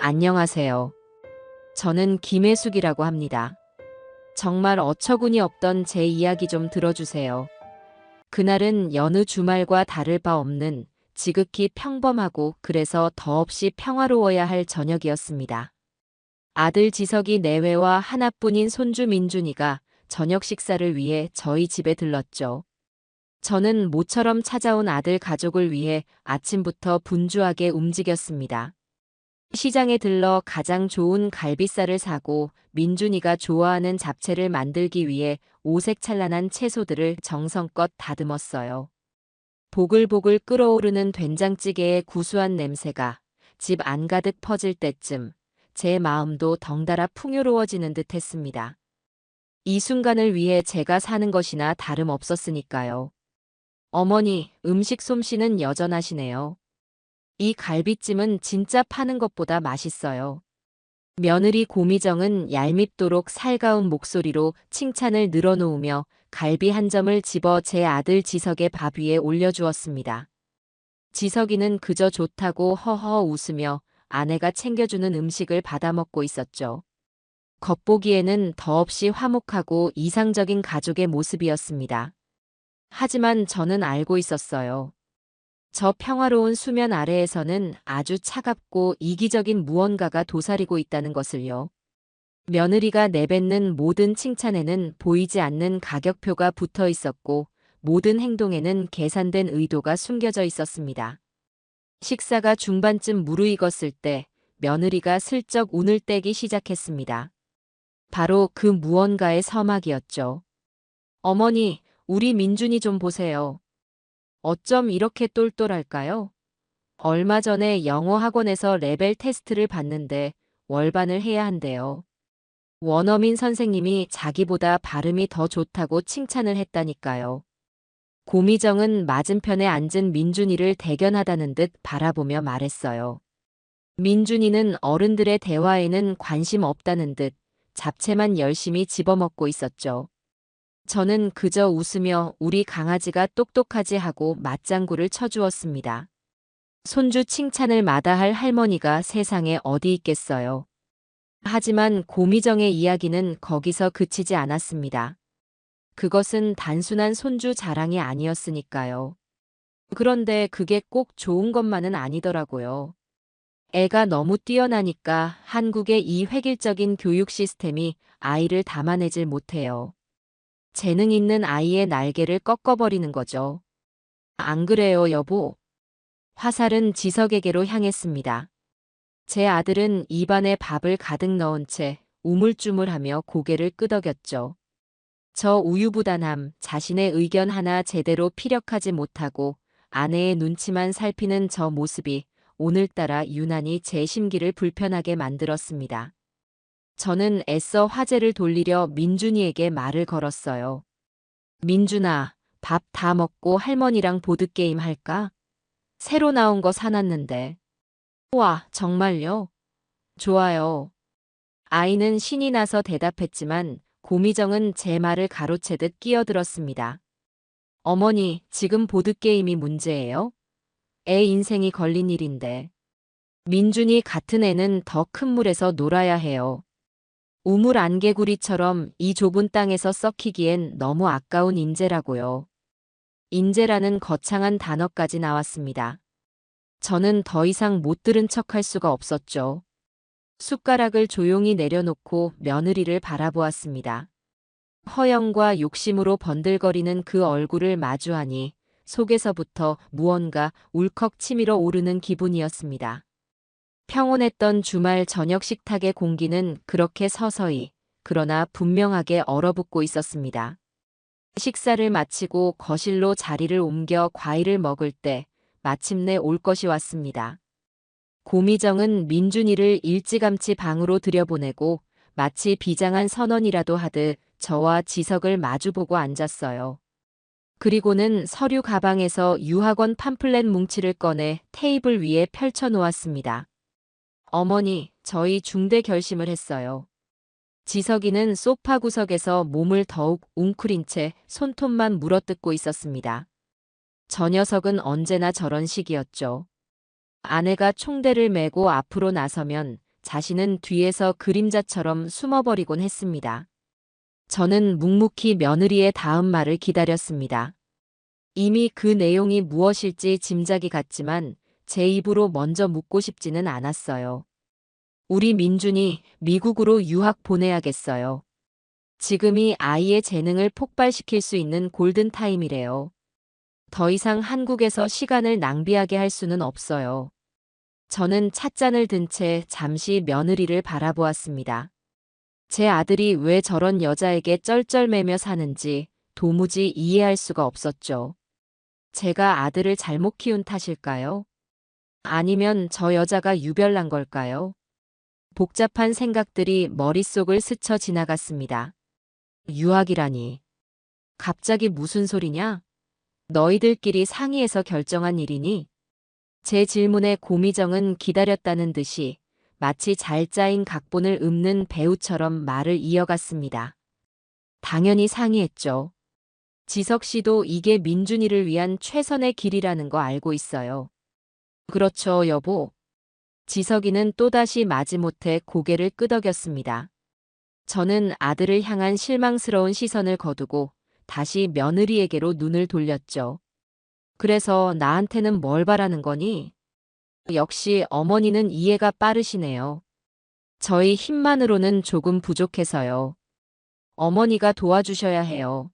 안녕하세요. 저는 김혜숙이라고 합니다. 정말 어처구니 없던 제 이야기 좀 들어주세요. 그날은 여느 주말과 다를 바 없는 지극히 평범하고 그래서 더없이 평화로워야 할 저녁이었습니다. 아들 지석이 내외와 하나뿐인 손주 민준이가 저녁 식사를 위해 저희 집에 들렀죠. 저는 모처럼 찾아온 아들 가족을 위해 아침부터 분주하게 움직였습니다. 시장에 들러 가장 좋은 갈비살을 사고 민준이가 좋아하는 잡채를 만들기 위해 오색찬란한 채소들을 정성껏 다듬었어요. 보글보글 끓어오르는 된장찌개의 구수한 냄새가 집 안가득 퍼질 때쯤 제 마음도 덩달아 풍요로워지는 듯 했습니다. 이 순간을 위해 제가 사는 것이나 다름없었으니까요. 어머니, 음식 솜씨는 여전하시네요. 이 갈비찜은 진짜 파는 것보다 맛있어요. 며느리 고미정은 얄밉도록 살가운 목소리로 칭찬을 늘어놓으며 갈비 한 점을 집어 제 아들 지석의 밥 위에 올려주었습니다. 지석이는 그저 좋다고 허허 웃으며 아내가 챙겨주는 음식을 받아먹고 있었죠. 겉보기에는 더없이 화목하고 이상적인 가족의 모습이었습니다. 하지만 저는 알고 있었어요. 저 평화로운 수면 아래에서는 아주 차갑고 이기적인 무언가가 도사리고 있다는 것을요. 며느리가 내뱉는 모든 칭찬에는 보이지 않는 가격표가 붙어 있었고 모든 행동에는 계산된 의도가 숨겨져 있었습니다. 식사가 중반쯤 무르익었을 때 며느리가 슬쩍 운을 떼기 시작했습니다. 바로 그 무언가의 서막이었죠. 어머니, 우리 민준이 좀 보세요. 어쩜 이렇게 똘똘할까요? 얼마 전에 영어 학원에서 레벨 테스트를 봤는데 월반을 해야 한대요. 원어민 선생님이 자기보다 발음이 더 좋다고 칭찬을 했다니까요. 고미정은 맞은편에 앉은 민준이를 대견하다는 듯 바라보며 말했어요. 민준이는 어른들의 대화에는 관심 없다는 듯 잡채만 열심히 집어먹고 있었죠. 저는 그저 웃으며 우리 강아지가 똑똑하지 하고 맞장구를 쳐주었습니다. 손주 칭찬을 마다할 할머니가 세상에 어디 있겠어요. 하지만 고미정의 이야기는 거기서 그치지 않았습니다. 그것은 단순한 손주 자랑이 아니었으니까요. 그런데 그게 꼭 좋은 것만은 아니더라고요. 애가 너무 뛰어나니까 한국의 이 획일적인 교육 시스템이 아이를 담아내질 못해요. 재능 있는 아이의 날개를 꺾어버리는 거죠. 안 그래요, 여보? 화살은 지석에게로 향했습니다. 제 아들은 입안에 밥을 가득 넣은 채 우물쭈물하며 고개를 끄덕였죠. 저 우유부단함, 자신의 의견 하나 제대로 피력하지 못하고 아내의 눈치만 살피는 저 모습이 오늘따라 유난히 제 심기를 불편하게 만들었습니다. 저는 애써 화제를 돌리려 민준이에게 말을 걸었어요. 민준아, 밥 다 먹고 할머니랑 보드게임 할까? 새로 나온 거 사놨는데. 와, 정말요? 좋아요. 아이는 신이 나서 대답했지만 고미정은 제 말을 가로채듯 끼어들었습니다. 어머니, 지금 보드게임이 문제예요? 애 인생이 걸린 일인데. 민준이 같은 애는 더 큰 물에서 놀아야 해요. 우물 안개구리처럼 이 좁은 땅에서 썩히기엔 너무 아까운 인재라고요. 인재라는 거창한 단어까지 나왔습니다. 저는 더 이상 못 들은 척할 수가 없었죠. 숟가락을 조용히 내려놓고 며느리를 바라보았습니다. 허영과 욕심으로 번들거리는 그 얼굴을 마주하니 속에서부터 무언가 울컥 치밀어 오르는 기분이었습니다. 평온했던 주말 저녁 식탁의 공기는 그렇게 서서히, 그러나 분명하게 얼어붙고 있었습니다. 식사를 마치고 거실로 자리를 옮겨 과일을 먹을 때 마침내 올 것이 왔습니다. 고미정은 민준이를 일찌감치 방으로 들여보내고 마치 비장한 선언이라도 하듯 저와 지석을 마주보고 앉았어요. 그리고는 서류 가방에서 유학원 팜플렛 뭉치를 꺼내 테이블 위에 펼쳐 놓았습니다. 어머니, 저희 중대 결심을 했어요. 지석이는 소파 구석에서 몸을 더욱 웅크린 채 손톱만 물어뜯고 있었습니다. 저 녀석은 언제나 저런 식이었죠. 아내가 총대를 메고 앞으로 나서면 자신은 뒤에서 그림자처럼 숨어버리곤 했습니다. 저는 묵묵히 며느리의 다음 말을 기다렸습니다. 이미 그 내용이 무엇일지 짐작이 갔지만 제 입으로 먼저 묻고 싶지는 않았어요. 우리 민준이 미국으로 유학 보내야겠어요. 지금이 아이의 재능을 폭발시킬 수 있는 골든타임이래요. 더 이상 한국에서 시간을 낭비하게 할 수는 없어요. 저는 찻잔을 든 채 잠시 며느리를 바라보았습니다. 제 아들이 왜 저런 여자에게 쩔쩔매며 사는지 도무지 이해할 수가 없었죠. 제가 아들을 잘못 키운 탓일까요? 아니면 저 여자가 유별난 걸까요? 복잡한 생각들이 머릿속을 스쳐 지나갔습니다. 유학이라니. 갑자기 무슨 소리냐? 너희들끼리 상의해서 결정한 일이니? 제 질문에 고미정은 기다렸다는 듯이 마치 잘 짜인 각본을 읊는 배우처럼 말을 이어갔습니다. 당연히 상의했죠. 지석 씨도 이게 민준이를 위한 최선의 길이라는 거 알고 있어요. 그렇죠, 여보. 지석이는 또다시 마지못해 고개를 끄덕였습니다. 저는 아들을 향한 실망스러운 시선을 거두고 다시 며느리에게로 눈을 돌렸죠. 그래서 나한테는 뭘 바라는 거니? 역시 어머니는 이해가 빠르시네요. 저희 힘만으로는 조금 부족해서요. 어머니가 도와주셔야 해요.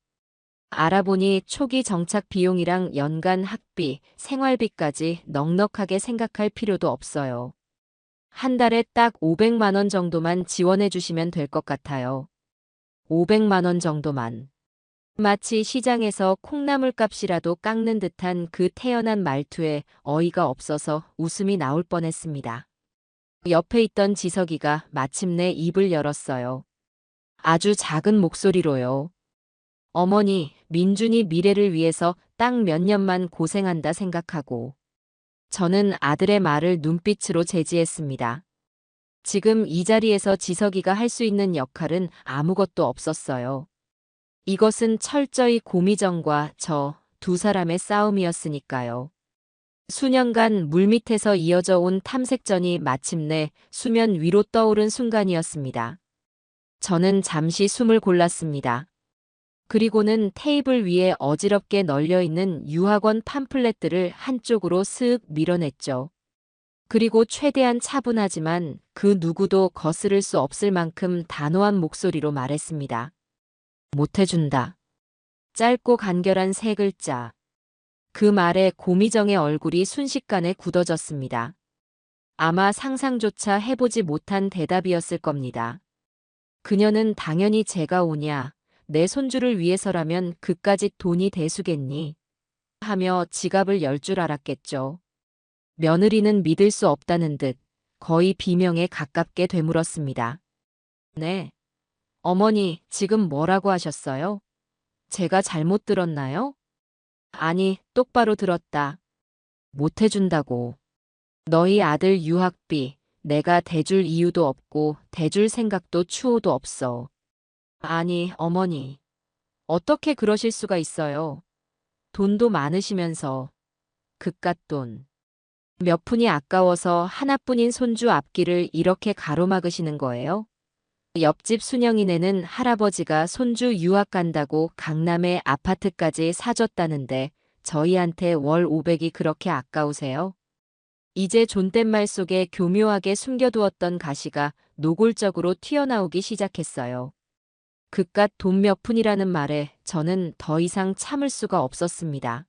알아보니 초기 정착 비용이랑 연간 학비, 생활비까지 넉넉하게 생각할 필요도 없어요. 한 달에 딱 500만 원 정도만 지원해 주시면 될 것 같아요. 500만 원 정도만. 마치 시장에서 콩나물 값이라도 깎는 듯한 그 태연한 말투에 어이가 없어서 웃음이 나올 뻔했습니다. 옆에 있던 지석이가 마침내 입을 열었어요. 아주 작은 목소리로요. 어머니, 민준이 미래를 위해서 딱 몇 년만 고생한다 생각하고. 저는 아들의 말을 눈빛으로 제지했습니다. 지금 이 자리에서 지석이가 할 수 있는 역할은 아무것도 없었어요. 이것은 철저히 고미정과 저 두 사람의 싸움이었으니까요. 수년간 물밑에서 이어져 온 탐색전이 마침내 수면 위로 떠오른 순간이었습니다. 저는 잠시 숨을 골랐습니다. 그리고는 테이블 위에 어지럽게 널려있는 유학원 팜플렛들을 한쪽으로 쓱 밀어냈죠. 그리고 최대한 차분하지만 그 누구도 거스를 수 없을 만큼 단호한 목소리로 말했습니다. 못해준다. 짧고 간결한 세 글자. 그 말에 고미정의 얼굴이 순식간에 굳어졌습니다. 아마 상상조차 해보지 못한 대답이었을 겁니다. 그녀는 당연히 제가 오냐, 내 손주를 위해서라면 그까짓 돈이 대수겠니? 하며 지갑을 열 줄 알았겠죠. 며느리는 믿을 수 없다는 듯 거의 비명에 가깝게 되물었습니다. 네. 어머니, 지금 뭐라고 하셨어요? 제가 잘못 들었나요? 아니, 똑바로 들었다. 못해준다고. 너희 아들 유학비, 내가 대줄 이유도 없고 대줄 생각도 추호도 없어. 아니, 어머니. 어떻게 그러실 수가 있어요? 돈도 많으시면서. 그깟 돈. 몇 푼이 아까워서 하나뿐인 손주 앞길을 이렇게 가로막으시는 거예요? 옆집 순영이네는 할아버지가 손주 유학 간다고 강남에 아파트까지 사줬다는데 저희한테 월 500이 그렇게 아까우세요? 이제 존댓말 속에 교묘하게 숨겨두었던 가시가 노골적으로 튀어나오기 시작했어요. 그깟 돈 몇 푼이라는 말에 저는 더 이상 참을 수가 없었습니다.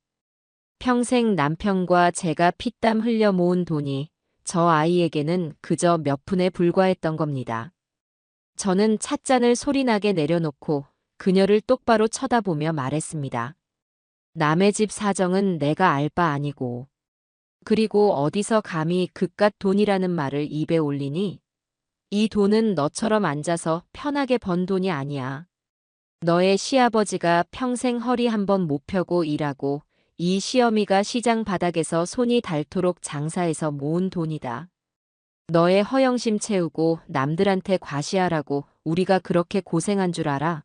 평생 남편과 제가 피땀 흘려 모은 돈이 저 아이에게는 그저 몇 푼에 불과했던 겁니다. 저는 찻잔을 소리나게 내려놓고 그녀를 똑바로 쳐다보며 말했습니다. 남의 집 사정은 내가 알 바 아니고. 그리고 어디서 감히 그깟 돈이라는 말을 입에 올리니? 이 돈은 너처럼 앉아서 편하게 번 돈이 아니야. 너의 시아버지가 평생 허리 한번 못 펴고 일하고 이 시어미가 시장 바닥에서 손이 닳도록 장사해서 모은 돈이다. 너의 허영심 채우고 남들한테 과시하라고 우리가 그렇게 고생한 줄 알아?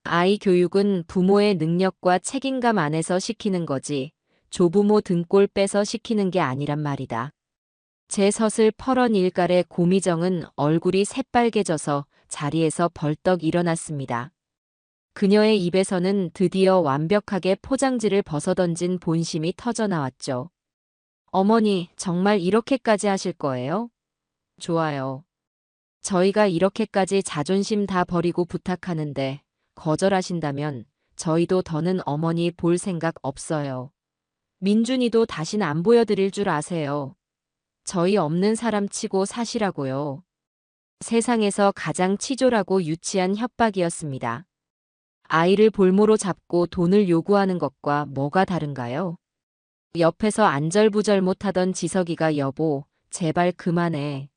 아이 교육은 부모의 능력과 책임감 안에서 시키는 거지 조부모 등골 빼서 시키는 게 아니란 말이다. 제 섯을 펄은 일갈의 고미정은 얼굴이 새빨개져서 자리에서 벌떡 일어났습니다. 그녀의 입에서는 드디어 완벽하게 포장지를 벗어던진 본심이 터져나왔죠. 어머니, 정말 이렇게까지 하실 거예요? 좋아요. 저희가 이렇게까지 자존심 다 버리고 부탁하는데 거절하신다면 저희도 더는 어머니 볼 생각 없어요. 민준이도 다신 안 보여드릴 줄 아세요. 저희 없는 사람 치고 사시라고요. 세상에서 가장 치졸하고 유치한 협박이었습니다. 아이를 볼모로 잡고 돈을 요구하는 것과 뭐가 다른가요? 옆에서 안절부절 못하던 지석이가 여보, 제발 그만해.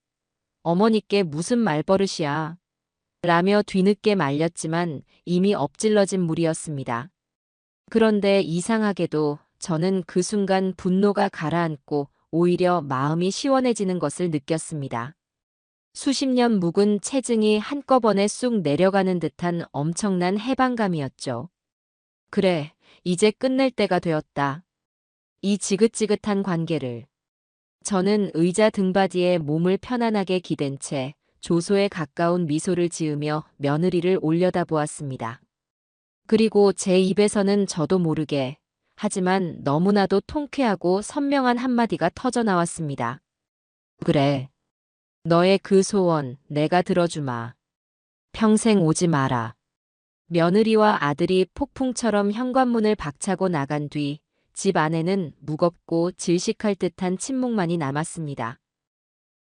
어머니께 무슨 말버릇이야. 라며 뒤늦게 말렸지만 이미 엎질러진 물이었습니다. 그런데 이상하게도 저는 그 순간 분노가 가라앉고 오히려 마음이 시원해지는 것을 느꼈습니다. 수십 년 묵은 체증이 한꺼번에 쑥 내려가는 듯한 엄청난 해방감이었죠. 그래, 이제 끝낼 때가 되었다. 이 지긋지긋한 관계를. 저는 의자 등받이에 몸을 편안하게 기댄 채 조소에 가까운 미소를 지으며 며느리를 올려다보았습니다. 그리고 제 입에서는 저도 모르게, 하지만 너무나도 통쾌하고 선명한 한마디가 터져나왔습니다. 그래. 너의 그 소원 내가 들어주마. 평생 오지 마라. 며느리와 아들이 폭풍처럼 현관문을 박차고 나간 뒤 집 안에는 무겁고 질식할 듯한 침묵만이 남았습니다.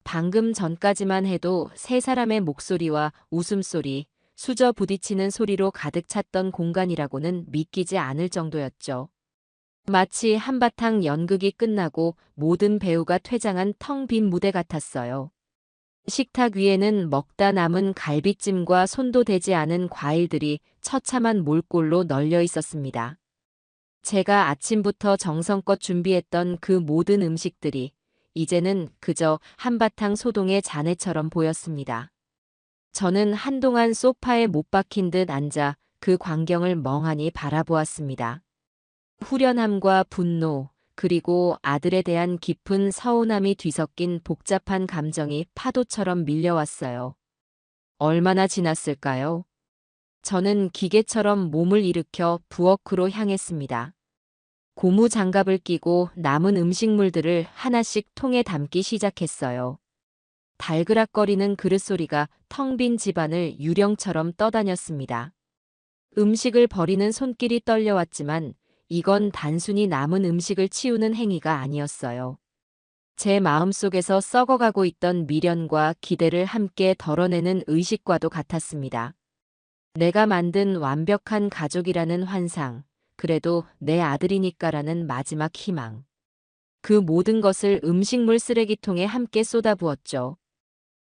방금 전까지만 해도 세 사람의 목소리와 웃음소리, 수저 부딪히는 소리로 가득 찼던 공간이라고는 믿기지 않을 정도였죠. 마치 한바탕 연극이 끝나고 모든 배우가 퇴장한 텅 빈 무대 같았어요. 식탁 위에는 먹다 남은 갈비찜과 손도 대지 않은 과일들이 처참한 몰골로 널려 있었습니다. 제가 아침부터 정성껏 준비했던 그 모든 음식들이 이제는 그저 한바탕 소동의 잔해처럼 보였습니다. 저는 한동안 소파에 못 박힌 듯 앉아 그 광경을 멍하니 바라보았습니다. 후련함과 분노, 그리고 아들에 대한 깊은 서운함이 뒤섞인 복잡한 감정이 파도처럼 밀려왔어요. 얼마나 지났을까요? 저는 기계처럼 몸을 일으켜 부엌으로 향했습니다. 고무 장갑을 끼고 남은 음식물들을 하나씩 통에 담기 시작했어요. 달그락거리는 그릇소리가 텅 빈 집안을 유령처럼 떠다녔습니다. 음식을 버리는 손길이 떨려왔지만 이건 단순히 남은 음식을 치우는 행위가 아니었어요. 제 마음속에서 썩어가고 있던 미련과 기대를 함께 덜어내는 의식과도 같았습니다. 내가 만든 완벽한 가족이라는 환상, 그래도 내 아들이니까라는 마지막 희망. 그 모든 것을 음식물 쓰레기통에 함께 쏟아부었죠.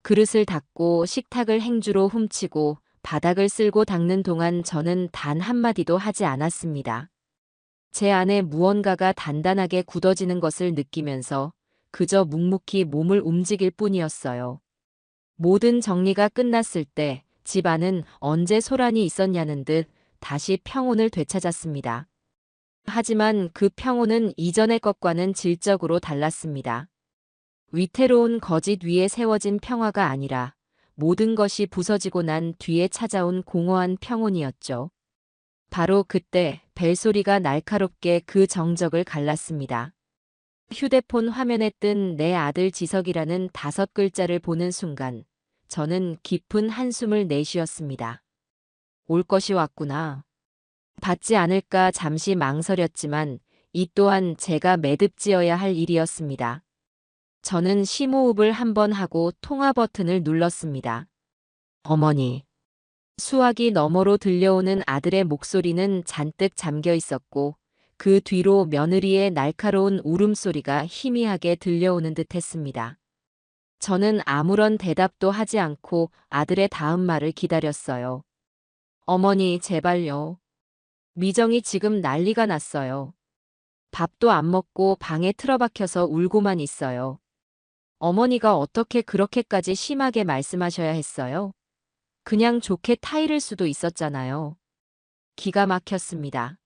그릇을 닦고 식탁을 행주로 훔치고 바닥을 쓸고 닦는 동안 저는 단 한마디도 하지 않았습니다. 제 안에 무언가가 단단하게 굳어지는 것을 느끼면서 그저 묵묵히 몸을 움직일 뿐이었어요. 모든 정리가 끝났을 때 집 안은 언제 소란이 있었냐는 듯 다시 평온을 되찾았습니다. 하지만 그 평온은 이전의 것과는 질적으로 달랐습니다. 위태로운 거짓 위에 세워진 평화가 아니라 모든 것이 부서지고 난 뒤에 찾아온 공허한 평온이었죠. 바로 그때 벨소리가 날카롭게 그 정적을 갈랐습니다. 휴대폰 화면에 뜬 내 아들 지석이라는 5글자를 보는 순간 저는 깊은 한숨을 내쉬었습니다. 올 것이 왔구나. 받지 않을까 잠시 망설였지만 이 또한 제가 매듭지어야 할 일이었습니다. 저는 심호흡을 한번 하고 통화 버튼을 눌렀습니다. 어머니. 수화기 너머로 들려오는 아들의 목소리는 잔뜩 잠겨 있었고 그 뒤로 며느리의 날카로운 울음소리가 희미하게 들려오는 듯 했습니다. 저는 아무런 대답도 하지 않고 아들의 다음 말을 기다렸어요. 어머니, 제발요. 미정이 지금 난리가 났어요. 밥도 안 먹고 방에 틀어박혀서 울고만 있어요. 어머니가 어떻게 그렇게까지 심하게 말씀하셔야 했어요? 그냥 좋게 타이를 수도 있었잖아요. 기가 막혔습니다.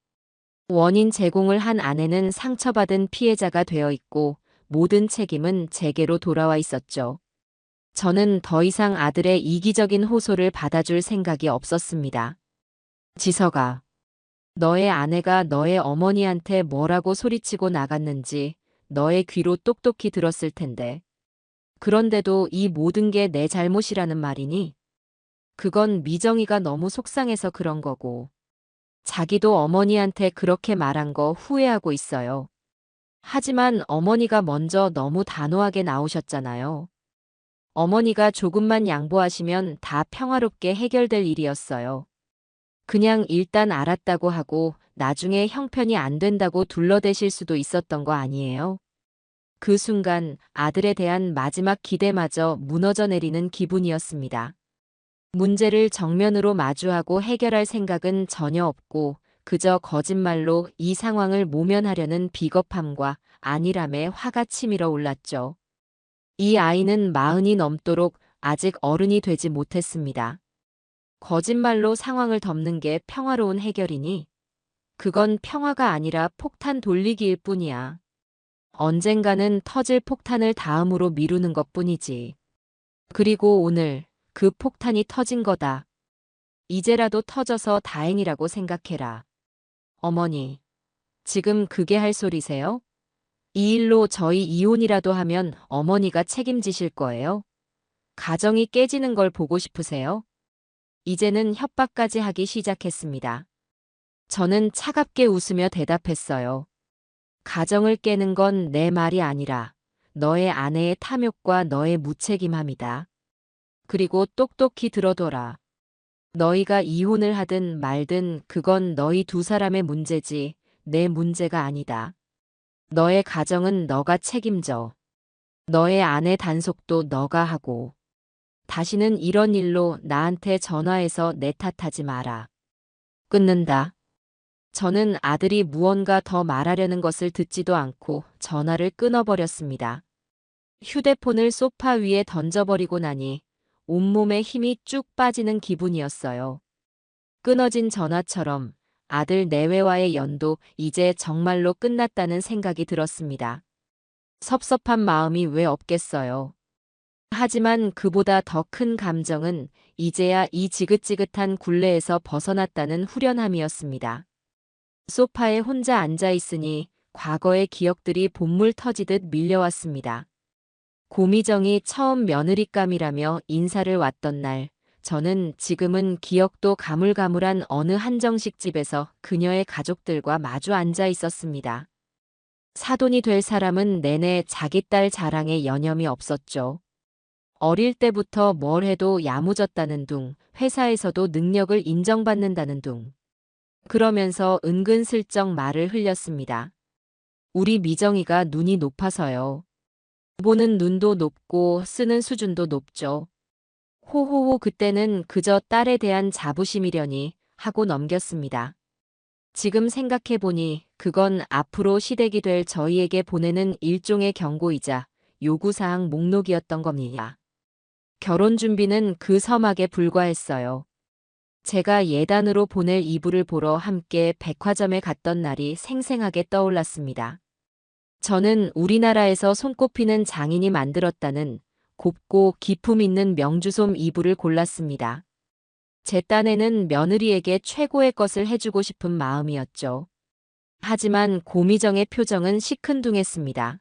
원인 제공을 한 아내는 상처받은 피해자가 되어 있고 모든 책임은 제게로 돌아와 있었죠. 저는 더 이상 아들의 이기적인 호소를 받아줄 생각이 없었습니다. 지석아, 너의 아내가 너의 어머니한테 뭐라고 소리치고 나갔는지 너의 귀로 똑똑히 들었을 텐데. 그런데도 이 모든 게 내 잘못이라는 말이니? 그건 미정이가 너무 속상해서 그런 거고. 자기도 어머니한테 그렇게 말한 거 후회하고 있어요. 하지만 어머니가 먼저 너무 단호하게 나오셨잖아요. 어머니가 조금만 양보하시면 다 평화롭게 해결될 일이었어요. 그냥 일단 알았다고 하고 나중에 형편이 안 된다고 둘러대실 수도 있었던 거 아니에요? 그 순간 아들에 대한 마지막 기대마저 무너져 내리는 기분이었습니다. 문제를 정면으로 마주하고 해결할 생각은 전혀 없고 그저 거짓말로 이 상황을 모면하려는 비겁함과 안일함에 화가 치밀어 올랐죠. 이 아이는 40이 넘도록 아직 어른이 되지 못했습니다. 거짓말로 상황을 덮는 게 평화로운 해결이니? 그건 평화가 아니라 폭탄 돌리기일 뿐이야. 언젠가는 터질 폭탄을 다음으로 미루는 것뿐이지. 그리고 오늘 그 폭탄이 터진 거다. 이제라도 터져서 다행이라고 생각해라. 어머니, 지금 그게 할 소리세요? 이 일로 저희 이혼이라도 하면 어머니가 책임지실 거예요? 가정이 깨지는 걸 보고 싶으세요? 이제는 협박까지 하기 시작했습니다. 저는 차갑게 웃으며 대답했어요. 가정을 깨는 건 내 말이 아니라 너의 아내의 탐욕과 너의 무책임함이다. 그리고 똑똑히 들어둬라. 너희가 이혼을 하든 말든 그건 너희 두 사람의 문제지 내 문제가 아니다. 너의 가정은 너가 책임져. 너의 아내 단속도 너가 하고. 다시는 이런 일로 나한테 전화해서 내 탓하지 마라. 끊는다. 저는 아들이 무언가 더 말하려는 것을 듣지도 않고 전화를 끊어버렸습니다. 휴대폰을 소파 위에 던져버리고 나니 온몸에 힘이 쭉 빠지는 기분이었어요. 끊어진 전화처럼 아들 내외와의 연도 이제 정말로 끝났다는 생각이 들었습니다. 섭섭한 마음이 왜 없겠어요. 하지만 그보다 더 큰 감정은 이제야 이 지긋지긋한 굴레에서 벗어났다는 후련함이었습니다. 소파에 혼자 앉아 있으니 과거의 기억들이 본물 터지듯 밀려왔습니다. 고미정이 처음 며느리감이라며 인사를 왔던 날, 저는 지금은 기억도 가물가물한 어느 한정식 집에서 그녀의 가족들과 마주 앉아 있었습니다. 사돈이 될 사람은 내내 자기 딸 자랑에 여념이 없었죠. 어릴 때부터 뭘 해도 야무졌다는 둥, 회사에서도 능력을 인정받는다는 둥. 그러면서 은근슬쩍 말을 흘렸습니다. 우리 미정이가 눈이 높아서요. 보는 눈도 높고 쓰는 수준도 높죠. 호호호 그때는 그저 딸에 대한 자부심이려니 하고 넘겼습니다. 지금 생각해보니 그건 앞으로 시댁이 될 저희에게 보내는 일종의 경고이자 요구사항 목록이었던 겁니다. 결혼 준비는 그 서막에 불과했어요. 제가 예단으로 보낼 이불을 보러 함께 백화점에 갔던 날이 생생하게 떠올랐습니다. 저는 우리나라에서 손꼽히는 장인이 만들었다는 곱고 기품 있는 명주솜 이불을 골랐습니다. 제 딴에는 며느리에게 최고의 것을 해주고 싶은 마음이었죠. 하지만 고미정의 표정은 시큰둥했습니다.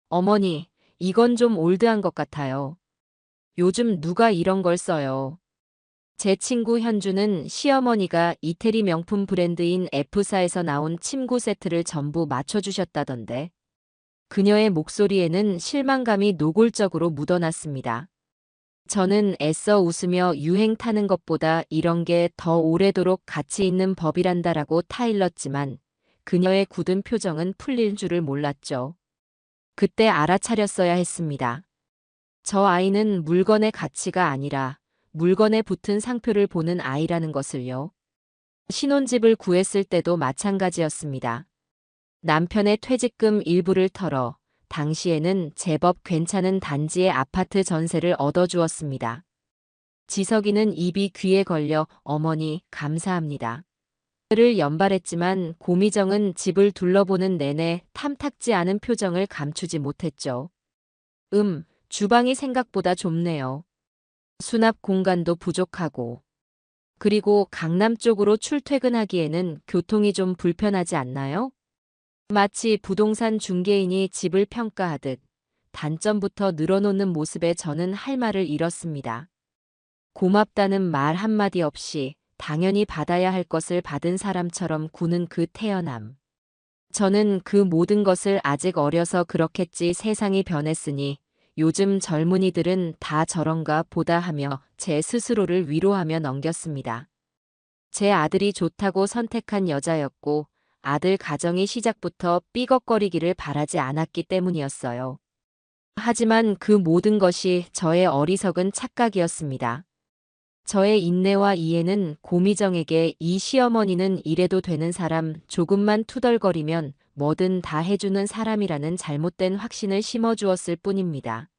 어머니, 이건 좀 올드한 것 같아요. 요즘 누가 이런 걸 써요. 제 친구 현주는 시어머니가 이태리 명품 브랜드인 F사에서 나온 침구 세트를 전부 맞춰주셨다던데. 그녀의 목소리에는 실망감이 노골적으로 묻어났습니다. 저는 애써 웃으며 유행 타는 것보다 이런 게 더 오래도록 가치 있는 법이란다라고 타일렀지만 그녀의 굳은 표정은 풀릴 줄을 몰랐죠. 그때 알아차렸어야 했습니다. 저 아이는 물건의 가치가 아니라 물건에 붙은 상표를 보는 아이라는 것을요. 신혼집을 구했을 때도 마찬가지였습니다. 남편의 퇴직금 일부를 털어 당시에는 제법 괜찮은 단지의 아파트 전세를 얻어주었습니다. 지석이는 입이 귀에 걸려 어머니 감사합니다. 를 연발했지만 고미정은 집을 둘러보는 내내 탐탁지 않은 표정을 감추지 못했죠. 주방이 생각보다 좁네요. 수납 공간도 부족하고. 그리고 강남 쪽으로 출퇴근하기에는 교통이 좀 불편하지 않나요? 마치 부동산 중개인이 집을 평가하듯 단점부터 늘어놓는 모습에 저는 할 말을 잃었습니다. 고맙다는 말 한마디 없이 당연히 받아야 할 것을 받은 사람처럼 구는 그 태연함. 저는 그 모든 것을 아직 어려서 그렇겠지 세상이 변했으니 요즘 젊은이들은 다 저런가 보다 하며 제 스스로를 위로하며 넘겼습니다. 제 아들이 좋다고 선택한 여자였고 아들 가정이 시작부터 삐걱거리기를 바라지 않았기 때문이었어요. 하지만 그 모든 것이 저의 어리석은 착각이었습니다. 저의 인내와 이해는 고미정에게 이 시어머니는 이래도 되는 사람, 조금만 투덜거리면 뭐든 다 해주는 사람이라는 잘못된 확신을 심어주었을 뿐입니다.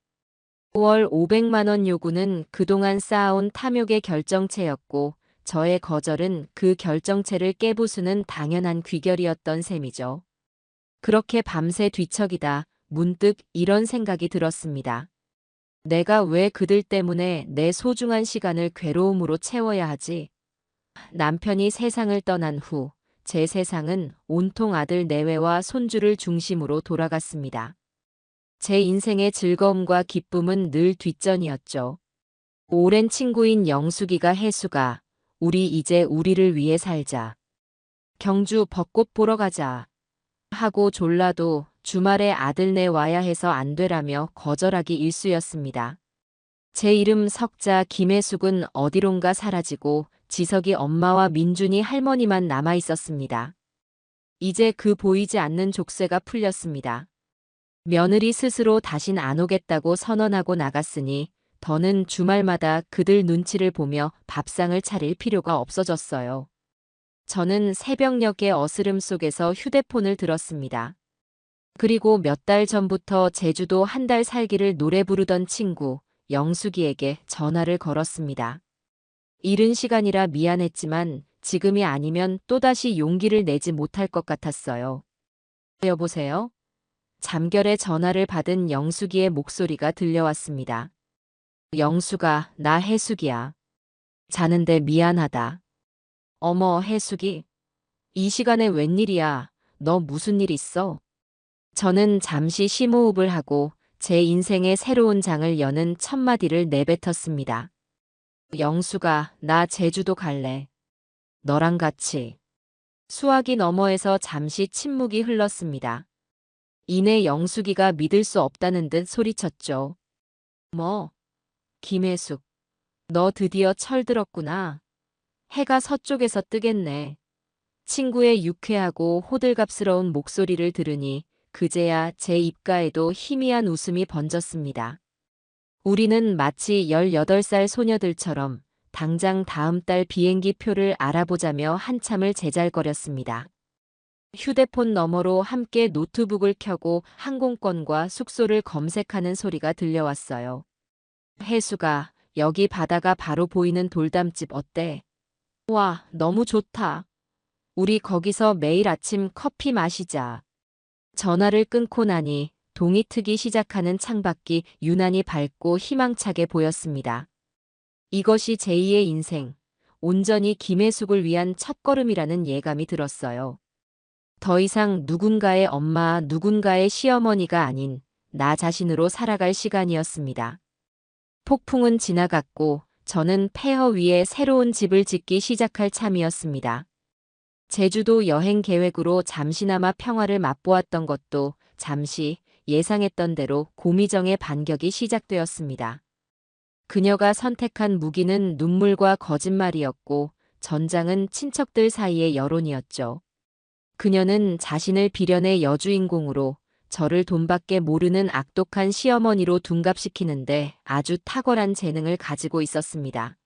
5월 500만 원 요구는 그동안 쌓아온 탐욕의 결정체였고 저의 거절은 그 결정체를 깨부수는 당연한 귀결이었던 셈이죠. 그렇게 밤새 뒤척이다 문득 이런 생각이 들었습니다. 내가 왜 그들 때문에 내 소중한 시간을 괴로움으로 채워야 하지? 남편이 세상을 떠난 후 제 세상은 온통 아들 내외와 손주를 중심으로 돌아갔습니다. 제 인생의 즐거움과 기쁨은 늘 뒷전이었죠. 오랜 친구인 영숙이가 혜수가 우리 이제 우리를 위해 살자. 경주 벚꽃 보러 가자. 하고 졸라도 주말에 아들네 와야 해서 안 되라며 거절하기 일쑤였습니다. 제 이름 석자 김혜숙은 어디론가 사라지고 지석이 엄마와 민준이 할머니만 남아 있었습니다. 이제 그 보이지 않는 족쇄가 풀렸습니다. 며느리 스스로 다신 안 오겠다고 선언하고 나갔으니 더는 주말마다 그들 눈치를 보며 밥상을 차릴 필요가 없어졌어요. 저는 새벽녘의 어스름 속에서 휴대폰을 들었습니다. 그리고 몇 달 전부터 제주도 한 달 살기를 노래 부르던 친구 영숙이에게 전화를 걸었습니다. 이른 시간이라 미안했지만 지금이 아니면 또다시 용기를 내지 못할 것 같았어요. 여보세요? 잠결에 전화를 받은 영숙이의 목소리가 들려왔습니다. 영숙아, 나 혜숙이야. 자는데 미안하다. 어머, 혜숙이. 이 시간에 웬일이야? 너 무슨 일 있어? 저는 잠시 심호흡을 하고 제 인생의 새로운 장을 여는 첫마디를 내뱉었습니다. 영숙아, 나 제주도 갈래. 너랑 같이. 수화기 너머에서 잠시 침묵이 흘렀습니다. 이내 영숙이가 믿을 수 없다는 듯 소리쳤죠. 뭐? 김혜숙. 너 드디어 철들었구나. 해가 서쪽에서 뜨겠네. 친구의 유쾌하고 호들갑스러운 목소리를 들으니 그제야 제 입가에도 희미한 웃음이 번졌습니다. 우리는 마치 18살 소녀들처럼 당장 다음 달 비행기 표를 알아보자며 한참을 제잘거렸습니다. 휴대폰 너머로 함께 노트북을 켜고 항공권과 숙소를 검색하는 소리가 들려왔어요. 혜수가, 여기 바다가 바로 보이는 돌담집 어때? 와, 너무 좋다. 우리 거기서 매일 아침 커피 마시자. 전화를 끊고 나니 동이 트기 시작하는 창밖이 유난히 밝고 희망차게 보였습니다. 이것이 제2의 인생, 온전히 김혜숙을 위한 첫걸음이라는 예감이 들었어요. 더 이상 누군가의 엄마, 누군가의 시어머니가 아닌 나 자신으로 살아갈 시간이었습니다. 폭풍은 지나갔고 저는 폐허 위에 새로운 집을 짓기 시작할 참이었습니다. 제주도 여행 계획으로 잠시나마 평화를 맛보았던 것도 잠시 예상했던 대로 고미정의 반격이 시작되었습니다. 그녀가 선택한 무기는 눈물과 거짓말이었고 전장은 친척들 사이의 여론이었죠. 그녀는 자신을 빌현의 여주인공으로 저를 돈밖에 모르는 악독한 시어머니로 둔갑시키는데 아주 탁월한 재능을 가지고 있었습니다.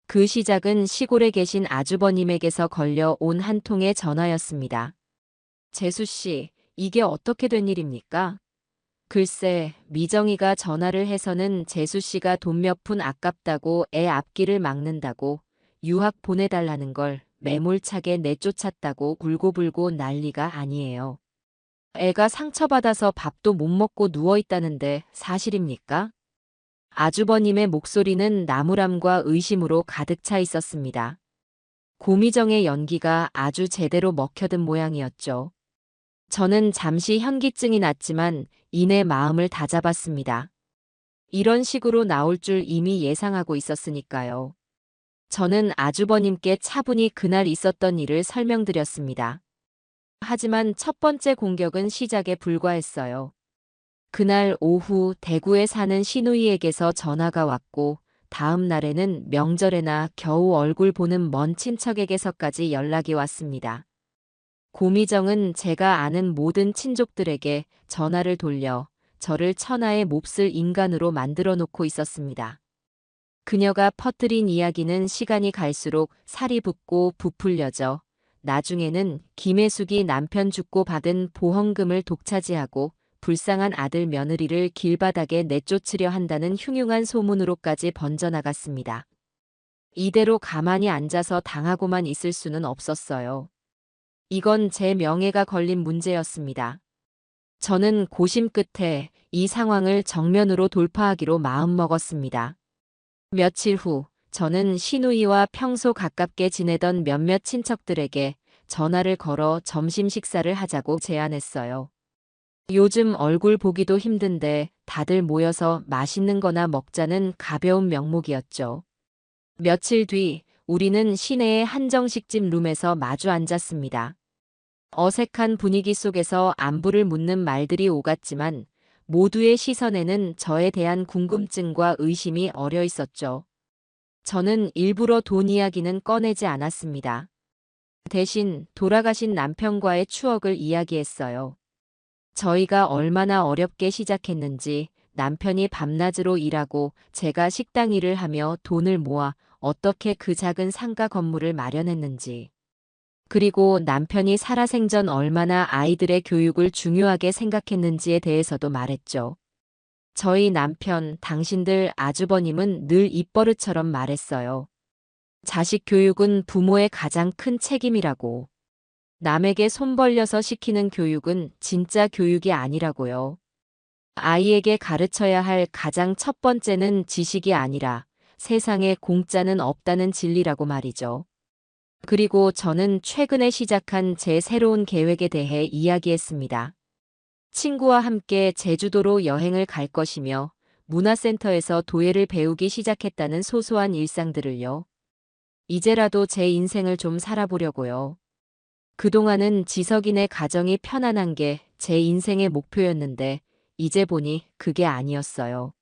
그 시작은 시골에 계신 아주버님에게서 걸려온 한 통의 전화였습니다. 재수 씨, 이게 어떻게 된 일입니까? 글쎄, 미정이가 전화를 해서는 재수 씨가 돈 몇 푼 아깝다고 애 앞길을 막는다고 유학 보내달라는 걸 매몰차게 내쫓았다고 울고불고 난리가 아니에요. 애가 상처받아서 밥도 못 먹고 누워있다는데 사실입니까? 아주버님의 목소리는 나무람과 의심으로 가득 차 있었습니다. 고미정의 연기가 아주 제대로 먹혀든 모양이었죠. 저는 잠시 현기증이 났지만 이내 마음을 다잡았습니다. 이런 식으로 나올 줄 이미 예상하고 있었으니까요. 저는 아주버님께 차분히 그날 있었던 일을 설명드렸습니다. 하지만 첫 번째 공격은 시작에 불과했어요. 그날 오후 대구에 사는 시누이에게서 전화가 왔고 다음 날에는 명절에나 겨우 얼굴 보는 먼 친척에게서까지 연락이 왔습니다. 고미정은 제가 아는 모든 친족들에게 전화를 돌려 저를 천하의 몹쓸 인간으로 만들어 놓고 있었습니다. 그녀가 퍼뜨린 이야기는 시간이 갈수록 살이 붓고 부풀려져 나중에는 김혜숙이 남편 죽고 받은 보험금을 독차지하고 불쌍한 아들 며느리를 길바닥에 내쫓으려 한다는 흉흉한 소문으로까지 번져나갔습니다. 이대로 가만히 앉아서 당하고만 있을 수는 없었어요. 이건 제 명예가 걸린 문제였습니다. 저는 고심 끝에 이 상황을 정면으로 돌파하기로 마음먹었습니다. 며칠 후 저는 시누이와 평소 가깝게 지내던 몇몇 친척들에게 전화를 걸어 점심 식사를 하자고 제안했어요. 요즘 얼굴 보기도 힘든데 다들 모여서 맛있는 거나 먹자는 가벼운 명목이었죠. 며칠 뒤 우리는 시내의 한정식집 룸에서 마주 앉았습니다. 어색한 분위기 속에서 안부를 묻는 말들이 오갔지만 모두의 시선에는 저에 대한 궁금증과 의심이 어려 있었죠. 저는 일부러 돈 이야기는 꺼내지 않았습니다. 대신 돌아가신 남편과의 추억을 이야기했어요. 저희가 얼마나 어렵게 시작했는지, 남편이 밤낮으로 일하고 제가 식당 일을 하며 돈을 모아 어떻게 그 작은 상가 건물을 마련했는지, 그리고 남편이 살아생전 얼마나 아이들의 교육을 중요하게 생각했는지에 대해서도 말했죠. 저희 남편, 당신들 아주버님은 늘 입버릇처럼 말했어요. 자식 교육은 부모의 가장 큰 책임이라고. 남에게 손 벌려서 시키는 교육은 진짜 교육이 아니라고요. 아이에게 가르쳐야 할 가장 첫 번째는 지식이 아니라 세상에 공짜는 없다는 진리라고 말이죠. 그리고 저는 최근에 시작한 제 새로운 계획에 대해 이야기했습니다. 친구와 함께 제주도로 여행을 갈 것이며 문화센터에서 도예를 배우기 시작했다는 소소한 일상들을요. 이제라도 제 인생을 좀 살아보려고요. 그동안은 지석이네 가정이 편안한 게 제 인생의 목표였는데 이제 보니 그게 아니었어요.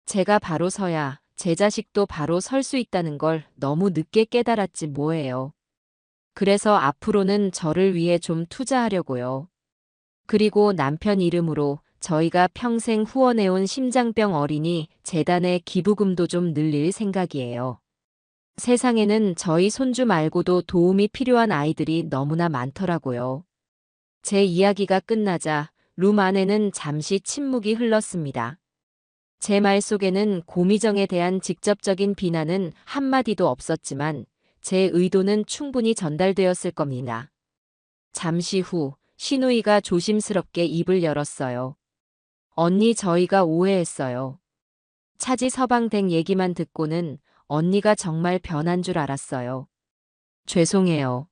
제가 바로 서야 제 자식도 바로 설 수 있다는 걸 너무 늦게 깨달았지 뭐예요. 그래서 앞으로는 저를 위해 좀 투자하려고요. 그리고 남편 이름으로 저희가 평생 후원해온 심장병 어린이 재단의 기부금도 좀 늘릴 생각이에요. 세상에는 저희 손주 말고도 도움이 필요한 아이들이 너무나 많더라고요. 제 이야기가 끝나자 룸 안에는 잠시 침묵이 흘렀습니다. 제 말 속에는 고미정에 대한 직접적인 비난은 한마디도 없었지만 제 의도는 충분히 전달되었을 겁니다. 잠시 후 시누이가 조심스럽게 입을 열었어요. 언니, 저희가 오해했어요. 차지 서방댁 얘기만 듣고는 언니가 정말 변한 줄 알았어요. 죄송해요.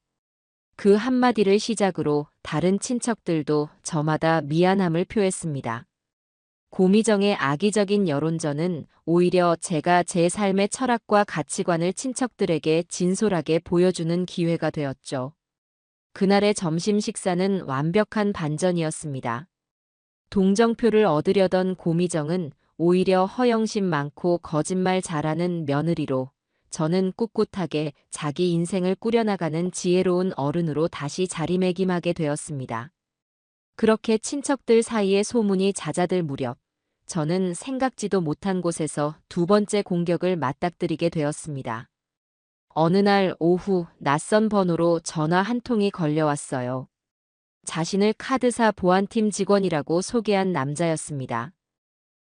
그 한마디를 시작으로 다른 친척들도 저마다 미안함을 표했습니다. 고미정의 악의적인 여론전은 오히려 제가 제 삶의 철학과 가치관을 친척들에게 진솔하게 보여주는 기회가 되었죠. 그날의 점심 식사는 완벽한 반전이었습니다. 동정표를 얻으려던 고미정은 오히려 허영심 많고 거짓말 잘하는 며느리로, 저는 꿋꿋하게 자기 인생을 꾸려나가는 지혜로운 어른으로 다시 자리매김하게 되었습니다. 그렇게 친척들 사이에 소문이 잦아들 무렵, 저는 생각지도 못한 곳에서 두 번째 공격을 맞닥뜨리게 되었습니다. 어느 날 오후 낯선 번호로 전화 한 통이 걸려왔어요. 자신을 카드사 보안팀 직원이라고 소개한 남자였습니다.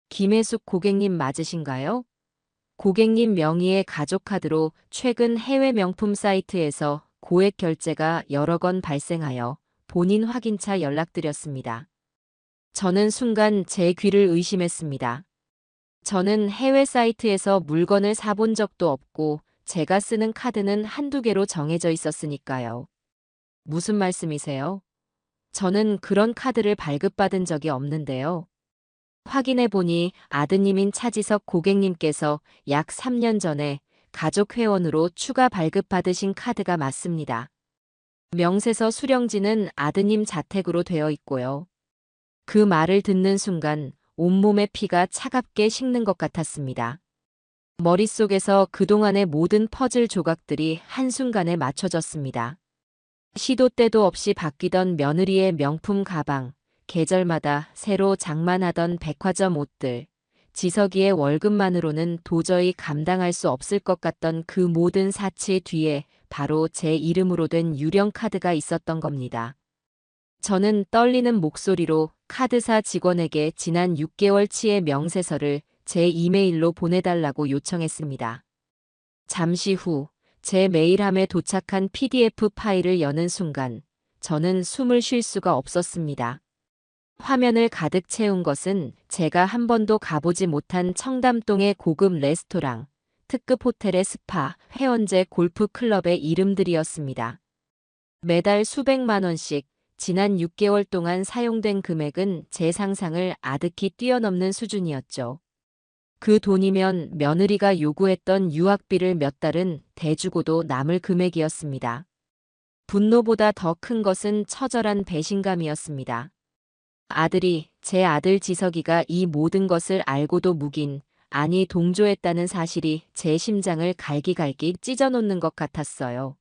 김혜숙 고객님 맞으신가요? 고객님 명의의 가족카드로 최근 해외 명품 사이트에서 고액 결제가 여러 건 발생하여 본인 확인차 연락드렸습니다. 저는 순간 제 귀를 의심했습니다. 저는 해외 사이트에서 물건을 사본 적도 없고 제가 쓰는 카드는 한두 개로 정해져 있었으니까요. 무슨 말씀이세요? 저는 그런 카드를 발급받은 적이 없는데요. 확인해보니 아드님인 차지석 고객님께서 약 3년 전에 가족 회원으로 추가 발급받으신 카드가 맞습니다. 명세서 수령지는 아드님 자택으로 되어 있고요. 그 말을 듣는 순간 온몸의 피가 차갑게 식는 것 같았습니다. 머릿속에서 그동안의 모든 퍼즐 조각들이 한순간에 맞춰졌습니다. 시도 때도 없이 바뀌던 며느리의 명품 가방, 계절마다 새로 장만하던 백화점 옷들, 지석이의 월급만으로는 도저히 감당할 수 없을 것 같던 그 모든 사치 뒤에 바로 제 이름으로 된 유령 카드가 있었던 겁니다. 저는 떨리는 목소리로 카드사 직원에게 지난 6개월치의 명세서를 제 이메일로 보내달라고 요청했습니다. 잠시 후 제 메일함에 도착한 PDF 파일을 여는 순간 저는 숨을 쉴 수가 없었습니다. 화면을 가득 채운 것은 제가 한 번도 가보지 못한 청담동의 고급 레스토랑, 특급 호텔의 스파, 회원제 골프 클럽의 이름들이었습니다. 매달 수백만 원씩 지난 6개월 동안 사용된 금액은 제 상상을 아득히 뛰어넘는 수준이었죠. 그 돈이면 며느리가 요구했던 유학비를 몇 달은 대주고도 남을 금액이었습니다. 분노보다 더 큰 것은 처절한 배신감이었습니다. 제 아들 지석이가 이 모든 것을 알고도 묵인, 아니 동조했다는 사실이 제 심장을 갈기갈기 찢어놓는 것 같았어요.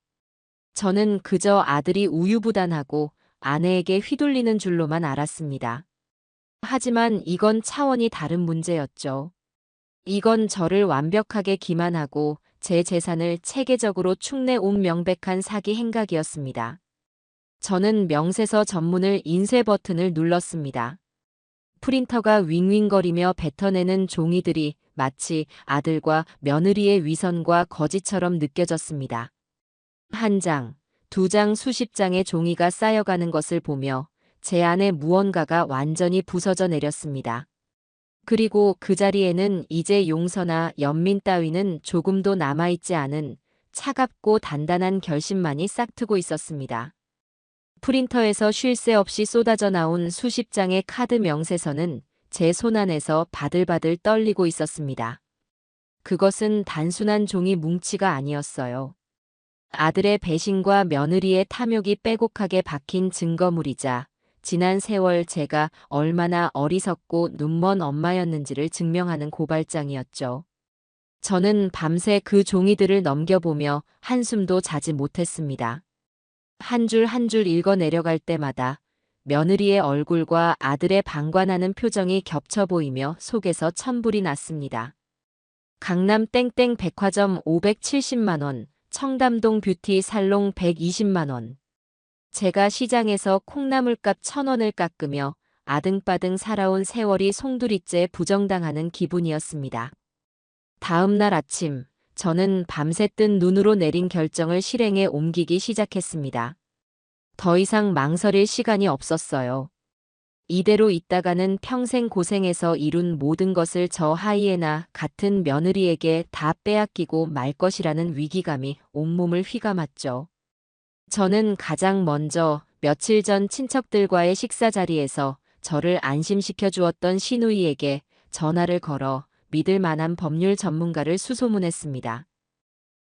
저는 그저 아들이 우유부단하고 아내에게 휘둘리는 줄로만 알았습니다. 하지만 이건 차원이 다른 문제였죠. 이건 저를 완벽하게 기만하고 제 재산을 체계적으로 축내온 명백한 사기 행각이었습니다. 저는 명세서 전문을 인쇄 버튼을 눌렀습니다. 프린터가 윙윙거리며 뱉어내는 종이들이 마치 아들과 며느리의 위선과 거짓처럼 느껴졌습니다. 한 장, 두 장, 수십 장의 종이가 쌓여가는 것을 보며 제 안에 무언가가 완전히 부서져 내렸습니다. 그리고 그 자리에는 이제 용서나 연민 따위는 조금도 남아있지 않은 차갑고 단단한 결심만이 싹트고 있었습니다. 프린터에서 쉴 새 없이 쏟아져 나온 수십 장의 카드 명세서는 제 손안에서 바들바들 떨리고 있었습니다. 그것은 단순한 종이 뭉치가 아니었어요. 아들의 배신과 며느리의 탐욕이 빼곡하게 박힌 증거물이자 지난 세월 제가 얼마나 어리석고 눈먼 엄마였는지를 증명하는 고발장이었죠. 저는 밤새 그 종이들을 넘겨보며 한숨도 자지 못했습니다. 한 줄 한 줄 읽어 내려갈 때마다 며느리의 얼굴과 아들의 방관하는 표정이 겹쳐 보이며 속에서 천불이 났습니다. 강남 땡땡 백화점 570만 원, 청담동 뷰티 살롱 120만 원. 제가 시장에서 콩나물값 1,000원을 깎으며 아등바등 살아온 세월이 송두리째 부정당하는 기분이었습니다. 다음 날 아침, 저는 밤새 뜬 눈으로 내린 결정을 실행에 옮기기 시작했습니다. 더 이상 망설일 시간이 없었어요. 이대로 있다가는 평생 고생해서 이룬 모든 것을 저 하이에나 같은 며느리에게 다 빼앗기고 말 것이라는 위기감이 온몸을 휘감았죠. 저는 가장 먼저 며칠 전 친척들과의 식사 자리에서 저를 안심시켜 주었던 시누이에게 전화를 걸어 믿을 만한 법률 전문가를 수소문했습니다.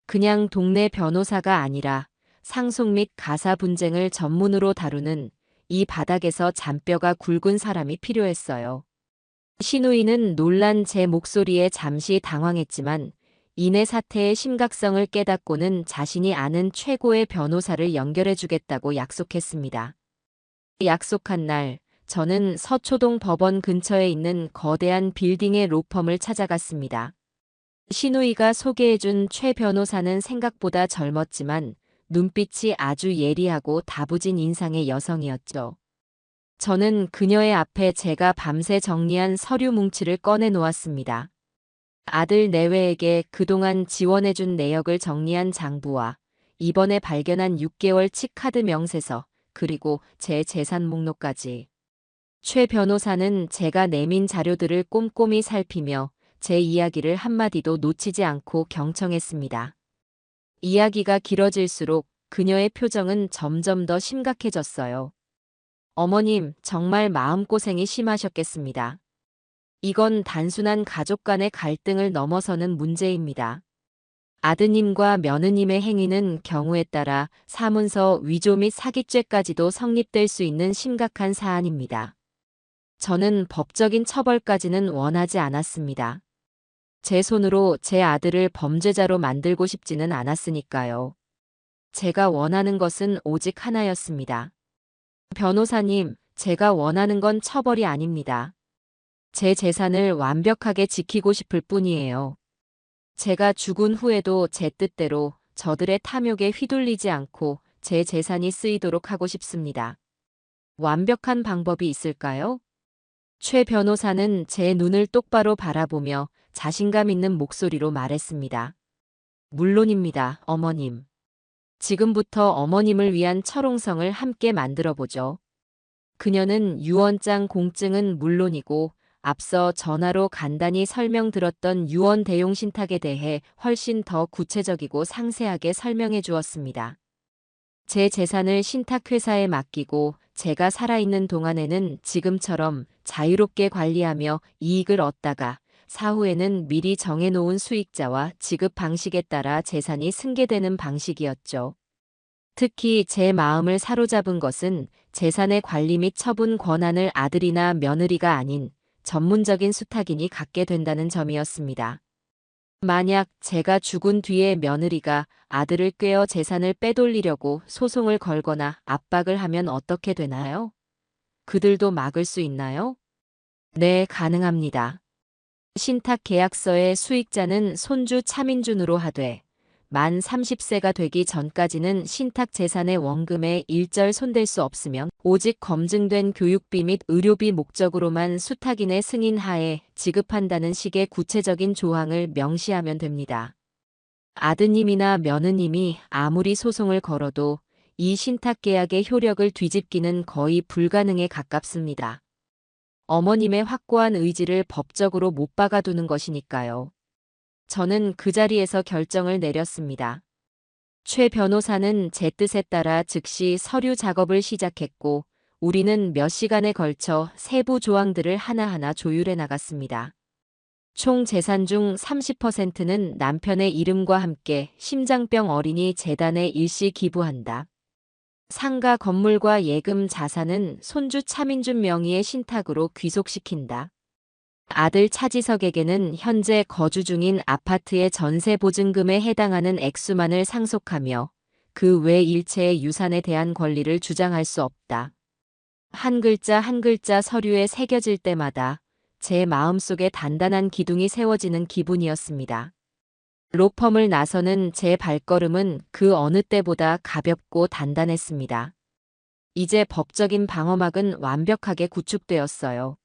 그냥 동네 변호사가 아니라 상속 및 가사 분쟁을 전문으로 다루는 이 바닥에서 잔뼈가 굵은 사람이 필요했어요. 시누이는 놀란 제 목소리에 잠시 당황했지만 이내 사태의 심각성을 깨닫고는 자신이 아는 최고의 변호사를 연결해주겠다고 약속했습니다. 약속한 날, 저는 서초동 법원 근처에 있는 거대한 빌딩의 로펌을 찾아갔습니다. 시누이가 소개해준 최 변호사는 생각보다 젊었지만 눈빛이 아주 예리하고 다부진 인상의 여성이었죠. 저는 그녀의 앞에 제가 밤새 정리한 서류 뭉치를 꺼내 놓았습니다. 아들 내외에게 그동안 지원해준 내역을 정리한 장부와 이번에 발견한 6개월 치 카드 명세서, 그리고 제 재산 목록까지. 최 변호사는 제가 내민 자료들을 꼼꼼히 살피며 제 이야기를 한마디도 놓치지 않고 경청했습니다. 이야기가 길어질수록 그녀의 표정은 점점 더 심각해졌어요. 어머님, 정말 마음고생이 심하셨겠습니다. 이건 단순한 가족 간의 갈등을 넘어서는 문제입니다. 아드님과 며느님의 행위는 경우에 따라 사문서 위조 및 사기죄까지도 성립될 수 있는 심각한 사안입니다. 저는 법적인 처벌까지는 원하지 않았습니다. 제 손으로 제 아들을 범죄자로 만들고 싶지는 않았으니까요. 제가 원하는 것은 오직 하나였습니다. 변호사님, 제가 원하는 건 처벌이 아닙니다. 제 재산을 완벽하게 지키고 싶을 뿐이에요. 제가 죽은 후에도 제 뜻대로 저들의 탐욕에 휘둘리지 않고 제 재산이 쓰이도록 하고 싶습니다. 완벽한 방법이 있을까요? 최 변호사는 제 눈을 똑바로 바라보며 자신감 있는 목소리로 말했습니다. 물론입니다, 어머님. 지금부터 어머님을 위한 철옹성을 함께 만들어 보죠. 그녀는 유언장 공증은 물론이고 앞서 전화로 간단히 설명드렸던 유언 대용 신탁에 대해 훨씬 더 구체적이고 상세하게 설명해 주었습니다. 제 재산을 신탁회사에 맡기고 제가 살아있는 동안에는 지금처럼 자유롭게 관리하며 이익을 얻다가 사후에는 미리 정해놓은 수익자와 지급 방식에 따라 재산이 승계되는 방식이었죠. 특히 제 마음을 사로잡은 것은 재산의 관리 및 처분 권한을 아들이나 며느리가 아닌 전문적인 수탁인이 갖게 된다는 점이었습니다. 만약 제가 죽은 뒤에 며느리가 아들을 꿰어 재산을 빼돌리려고 소송을 걸거나 압박을 하면 어떻게 되나요? 그들도 막을 수 있나요? 네, 가능합니다. 신탁 계약서의 수익자는 손주 차민준으로 하되 만 30세가 되기 전까지는 신탁 재산의 원금에 일절 손댈 수 없으며 오직 검증된 교육비 및 의료비 목적으로만 수탁인의 승인 하에 지급한다는 식의 구체적인 조항을 명시하면 됩니다. 아드님이나 며느님이 아무리 소송을 걸어도 이 신탁 계약의 효력을 뒤집기는 거의 불가능에 가깝습니다. 어머님의 확고한 의지를 법적으로 못 박아두는 것이니까요. 저는 그 자리에서 결정을 내렸습니다. 최 변호사는 제 뜻에 따라 즉시 서류 작업을 시작했고 우리는 몇 시간에 걸쳐 세부 조항들을 하나하나 조율해 나갔습니다. 총 재산 중 30%는 남편의 이름과 함께 심장병 어린이 재단에 일시 기부한다. 상가 건물과 예금 자산은 손주 차민준 명의의 신탁으로 귀속시킨다. 아들 차지석에게는 현재 거주 중인 아파트의 전세 보증금에 해당하는 액수만을 상속하며 그 외 일체의 유산에 대한 권리를 주장할 수 없다. 한 글자 한 글자 서류에 새겨질 때마다 제 마음속에 단단한 기둥이 세워지는 기분이었습니다. 로펌을 나서는 제 발걸음은 그 어느 때보다 가볍고 단단했습니다. 이제 법적인 방어막은 완벽하게 구축되었어요.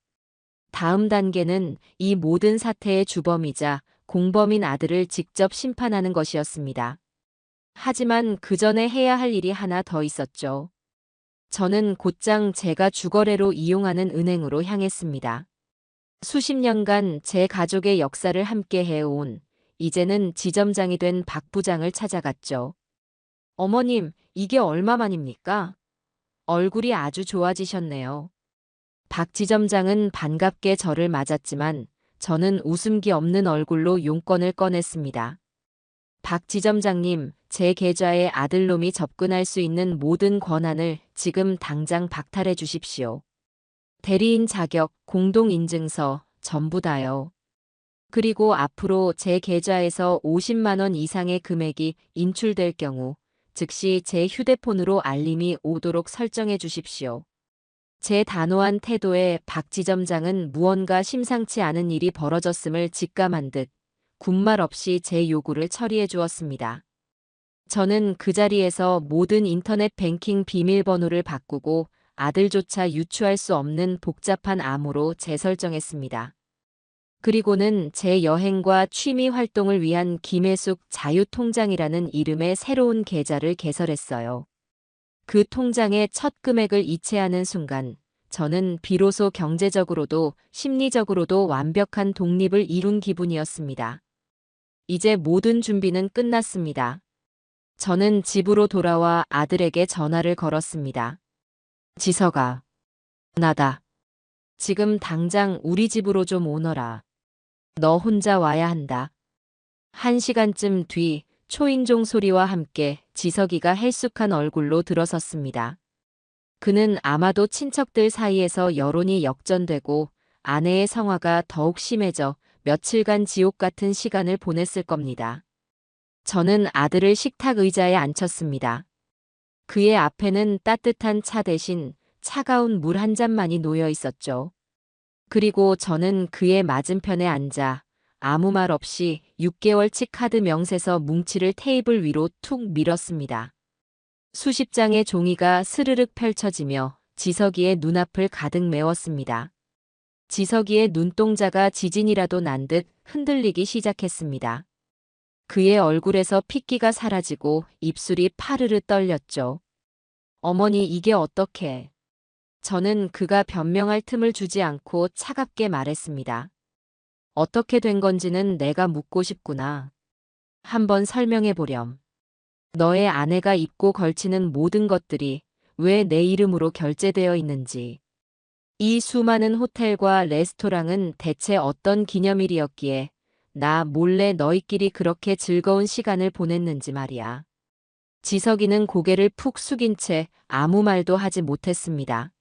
다음 단계는 이 모든 사태의 주범이자 공범인 아들을 직접 심판하는 것이었습니다. 하지만 그 전에 해야 할 일이 하나 더 있었죠. 저는 곧장 제가 주거래로 이용하는 은행으로 향했습니다. 수십 년간 제 가족의 역사를 함께 해온 이제는 지점장이 된 박 부장을 찾아갔죠. 어머님, 이게 얼마만입니까? 얼굴이 아주 좋아지셨네요. 박 지점장은 반갑게 저를 맞았지만 저는 웃음기 없는 얼굴로 용건을 꺼냈습니다. 박 지점장님, 제 계좌에 아들놈이 접근할 수 있는 모든 권한을 지금 당장 박탈해 주십시오. 대리인 자격, 공동인증서, 전부 다요. 그리고 앞으로 제 계좌에서 50만 원 이상의 금액이 인출될 경우 즉시 제 휴대폰으로 알림이 오도록 설정해 주십시오. 제 단호한 태도에 박 지점장은 무언가 심상치 않은 일이 벌어졌음을 직감한 듯 군말 없이 제 요구를 처리해 주었습니다. 저는 그 자리에서 모든 인터넷 뱅킹 비밀번호를 바꾸고 아들조차 유추할 수 없는 복잡한 암호로 재설정했습니다. 그리고는 제 여행과 취미 활동을 위한 김혜숙 자유통장이라는 이름의 새로운 계좌를 개설했어요. 그 통장의 첫 금액을 이체하는 순간 저는 비로소 경제적으로도 심리적으로도 완벽한 독립을 이룬 기분이었습니다. 이제 모든 준비는 끝났습니다. 저는 집으로 돌아와 아들에게 전화를 걸었습니다. 지석아, 나다. 지금 당장 우리 집으로 좀 오너라. 너 혼자 와야 한다. 1시간쯤 뒤 초인종 소리와 함께 지석이가 헬쑥한 얼굴로 들어섰습니다. 그는 아마도 친척들 사이에서 여론이 역전되고 아내의 성화가 더욱 심해져 며칠간 지옥 같은 시간을 보냈을 겁니다. 저는 아들을 식탁 의자에 앉혔습니다. 그의 앞에는 따뜻한 차 대신 차가운 물 한 잔만이 놓여 있었죠. 그리고 저는 그의 맞은편에 앉아 아무 말 없이 6개월치 카드 명세서 뭉치를 테이블 위로 툭 밀었습니다. 수십 장의 종이가 스르륵 펼쳐지며 지석이의 눈앞을 가득 메웠습니다. 지석이의 눈동자가 지진이라도 난 듯 흔들리기 시작했습니다. 그의 얼굴에서 핏기가 사라지고 입술이 파르르 떨렸죠. 어머니, 이게 어떻게? 저는 그가 변명할 틈을 주지 않고 차갑게 말했습니다. 어떻게 된 건지는 내가 묻고 싶구나. 한번 설명해 보렴. 너의 아내가 입고 걸치는 모든 것들이 왜 내 이름으로 결제되어 있는지. 이 수많은 호텔과 레스토랑은 대체 어떤 기념일이었기에 나 몰래 너희끼리 그렇게 즐거운 시간을 보냈는지 말이야. 지석이는 고개를 푹 숙인 채 아무 말도 하지 못했습니다.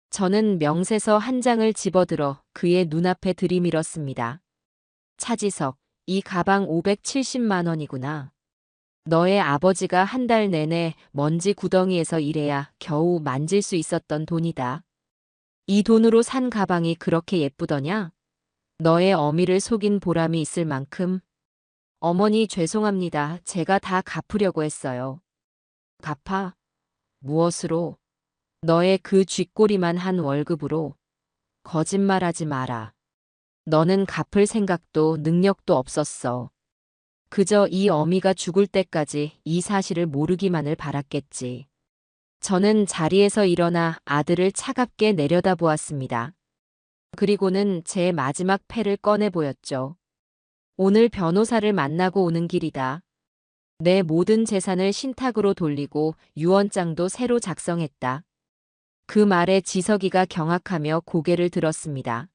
저는 명세서 한 장을 집어들어 그의 눈앞에 들이밀었습니다. 차지석, 이 가방 570만 원이구나. 너의 아버지가 한 달 내내 먼지 구덩이에서 일해야 겨우 만질 수 있었던 돈이다. 이 돈으로 산 가방이 그렇게 예쁘더냐? 너의 어미를 속인 보람이 있을 만큼. 어머니, 죄송합니다. 제가 다 갚으려고 했어요. 갚아? 무엇으로? 너의 그 쥐꼬리만 한 월급으로. 거짓말하지 마라. 너는 갚을 생각도 능력도 없었어. 그저 이 어미가 죽을 때까지 이 사실을 모르기만을 바랐겠지. 저는 자리에서 일어나 아들을 차갑게 내려다보았습니다. 그리고는 제 마지막 패를 꺼내 보였죠. 오늘 변호사를 만나고 오는 길이다. 내 모든 재산을 신탁으로 돌리고 유언장도 새로 작성했다. 그 말에 지석이가 경악하며 고개를 들었습니다.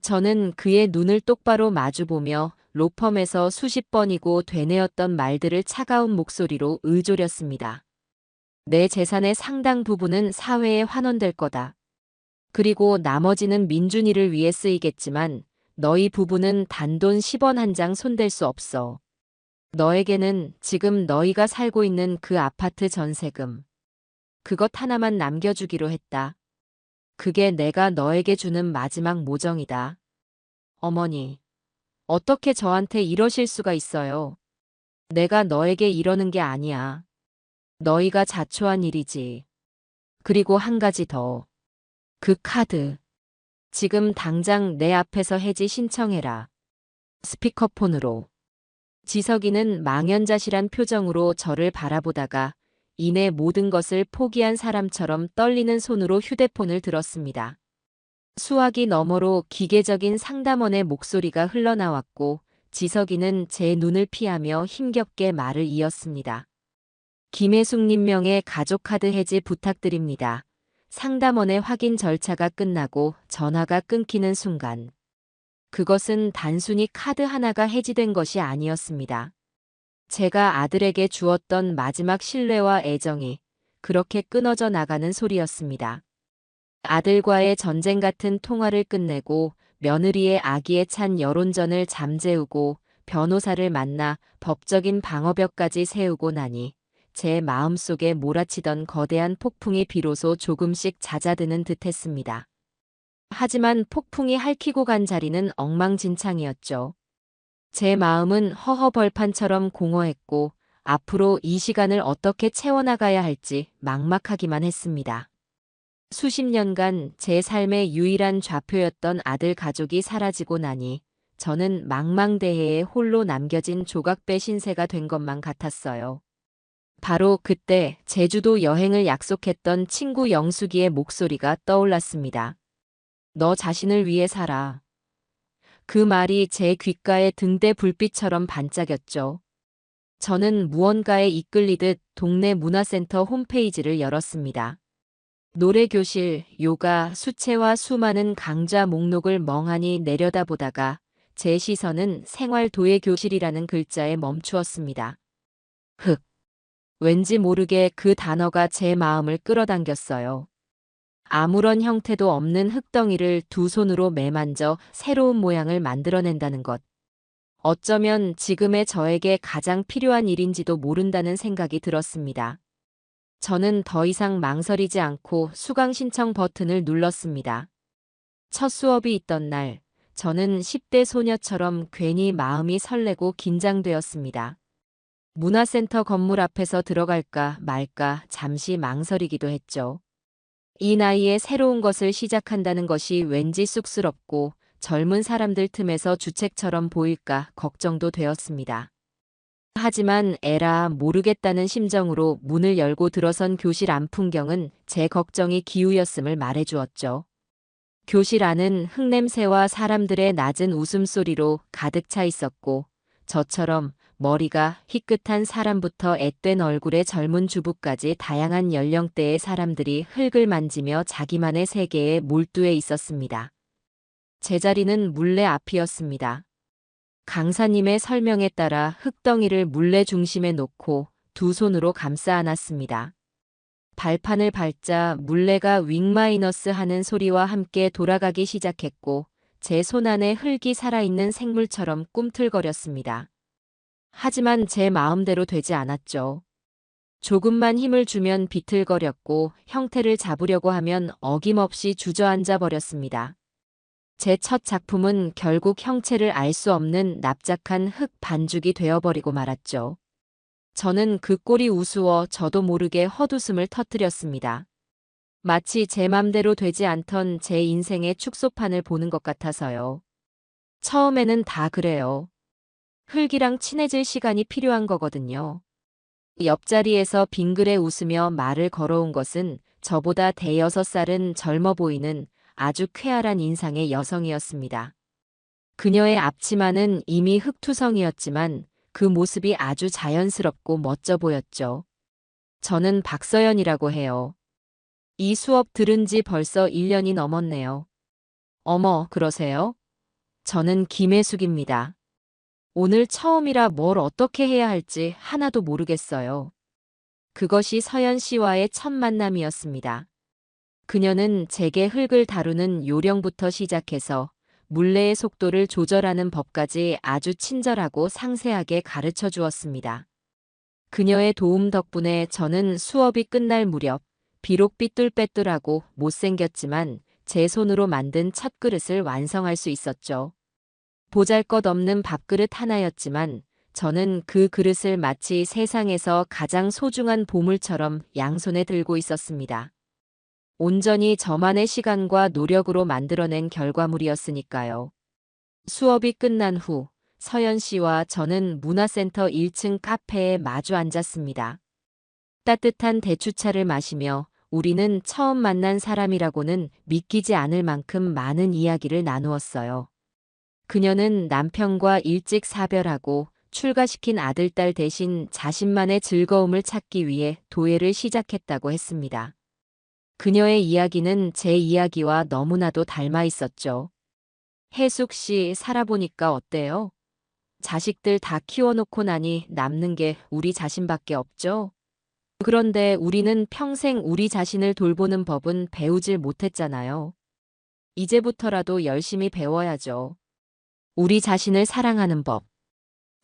저는 그의 눈을 똑바로 마주보며 로펌에서 수십 번이고 되뇌었던 말들을 차가운 목소리로 의조렸습니다. 내 재산의 상당 부분은 사회에 환원될 거다. 그리고 나머지는 민준이를 위해 쓰이겠지만 너희 부부는 단돈 10원 한 장 손댈 수 없어. 너에게는 지금 너희가 살고 있는 그 아파트 전세금. 그것 하나만 남겨주기로 했다. 그게 내가 너에게 주는 마지막 모정이다. 어머니, 어떻게 저한테 이러실 수가 있어요? 내가 너에게 이러는 게 아니야. 너희가 자초한 일이지. 그리고 한 가지 더. 그 카드. 지금 당장 내 앞에서 해지 신청해라. 스피커폰으로. 지석이는 망연자실한 표정으로 저를 바라보다가 이내 모든 것을 포기한 사람처럼 떨리는 손으로 휴대폰을 들었습니다. 수화기 너머로 기계적인 상담원의 목소리가 흘러나왔고 지석이는 제 눈을 피하며 힘겹게 말을 이었습니다. 김혜숙님 명의 가족카드 해지 부탁드립니다. 상담원의 확인 절차가 끝나고 전화가 끊기는 순간 그것은 단순히 카드 하나가 해지된 것이 아니었습니다. 제가 아들에게 주었던 마지막 신뢰와 애정이 그렇게 끊어져 나가는 소리였습니다. 아들과의 전쟁 같은 통화를 끝내고 며느리의 아기에 찬 여론전을 잠재우고 변호사를 만나 법적인 방어벽까지 세우고 나니 제 마음속에 몰아치던 거대한 폭풍이 비로소 조금씩 잦아드는 듯했습니다. 하지만 폭풍이 핥히고 간 자리는 엉망진창이었죠. 제 마음은 허허벌판처럼 공허했고 앞으로 이 시간을 어떻게 채워나가야 할지 막막하기만 했습니다. 수십 년간 제 삶의 유일한 좌표였던 아들 가족이 사라지고 나니 저는 망망대해에 홀로 남겨진 조각배 신세가 된 것만 같았어요. 바로 그때 제주도 여행을 약속했던 친구 영숙이의 목소리가 떠올랐습니다. 너 자신을 위해 살아. 그 말이 제 귓가에 등대 불빛처럼 반짝였죠. 저는 무언가에 이끌리듯 동네 문화센터 홈페이지를 열었습니다. 노래교실, 요가, 수채화 수많은 강좌 목록을 멍하니 내려다보다가 제 시선은 생활도예교실이라는 글자에 멈추었습니다. 흑. 왠지 모르게 그 단어가 제 마음을 끌어당겼어요. 아무런 형태도 없는 흙덩이를 두 손으로 매만져 새로운 모양을 만들어낸다는 것. 어쩌면 지금의 저에게 가장 필요한 일인지도 모른다는 생각이 들었습니다. 저는 더 이상 망설이지 않고 수강 신청 버튼을 눌렀습니다. 첫 수업이 있던 날, 저는 10대 소녀처럼 괜히 마음이 설레고 긴장되었습니다. 문화센터 건물 앞에서 들어갈까 말까 잠시 망설이기도 했죠. 이 나이에 새로운 것을 시작한다는 것이 왠지 쑥스럽고 젊은 사람들 틈에서 주책처럼 보일까 걱정도 되었습니다. 하지만 에라 모르겠다는 심정으로 문을 열고 들어선 교실 안 풍경은 제 걱정이 기우였음을 말해주었죠. 교실 안은 흙냄새와 사람들의 낮은 웃음소리로 가득 차 있었고 저처럼 머리가 희끗한 사람부터 앳된 얼굴의 젊은 주부까지 다양한 연령대의 사람들이 흙을 만지며 자기만의 세계에 몰두해 있었습니다. 제 자리는 물레 앞이었습니다. 강사님의 설명에 따라 흙덩이를 물레 중심에 놓고 두 손으로 감싸 안았습니다. 발판을 밟자 물레가 윙마이너스 하는 소리와 함께 돌아가기 시작했고 제 손 안에 흙이 살아있는 생물처럼 꿈틀거렸습니다. 하지만 제 마음대로 되지 않았죠. 조금만 힘을 주면 비틀거렸고 형태를 잡으려고 하면 어김없이 주저앉아 버렸습니다. 제 첫 작품은 결국 형체를 알 수 없는 납작한 흙 반죽이 되어버리고 말았죠. 저는 그 꼴이 우스워 저도 모르게 헛웃음을 터뜨렸습니다. 마치 제 맘대로 되지 않던 제 인생의 축소판을 보는 것 같아서요. 처음에는 다 그래요. 흙이랑 친해질 시간이 필요한 거거든요. 옆자리에서 빙그레 웃으며 말을 걸어온 것은 저보다 대여섯 살은 젊어 보이는 아주 쾌활한 인상의 여성이었습니다. 그녀의 앞치마는 이미 흙투성이었지만 그 모습이 아주 자연스럽고 멋져 보였죠. 저는 박서연이라고 해요. 이 수업 들은 지 벌써 1년이 넘었네요. 어머, 그러세요? 저는 김혜숙입니다. 오늘 처음이라 뭘 어떻게 해야 할지 하나도 모르겠어요. 그것이 서연 씨와의 첫 만남이었습니다. 그녀는 제게 흙을 다루는 요령부터 시작해서 물레의 속도를 조절하는 법까지 아주 친절하고 상세하게 가르쳐 주었습니다. 그녀의 도움 덕분에 저는 수업이 끝날 무렵 비록 삐뚤빼뚤하고 못생겼지만 제 손으로 만든 첫 그릇을 완성할 수 있었죠. 보잘것없는 밥그릇 하나였지만 저는 그 그릇을 마치 세상에서 가장 소중한 보물처럼 양손에 들고 있었습니다. 온전히 저만의 시간과 노력으로 만들어낸 결과물이었으니까요. 수업이 끝난 후 서연 씨와 저는 문화센터 1층 카페에 마주 앉았습니다. 따뜻한 대추차를 마시며 우리는 처음 만난 사람이라고는 믿기지 않을 만큼 많은 이야기를 나누었어요. 그녀는 남편과 일찍 사별하고 출가시킨 아들딸 대신 자신만의 즐거움을 찾기 위해 도예를 시작했다고 했습니다. 그녀의 이야기는 제 이야기와 너무나도 닮아 있었죠. 혜숙 씨 살아보니까 어때요? 자식들 다 키워놓고 나니 남는 게 우리 자신밖에 없죠? 그런데 우리는 평생 우리 자신을 돌보는 법은 배우질 못했잖아요. 이제부터라도 열심히 배워야죠. 우리 자신을 사랑하는 법.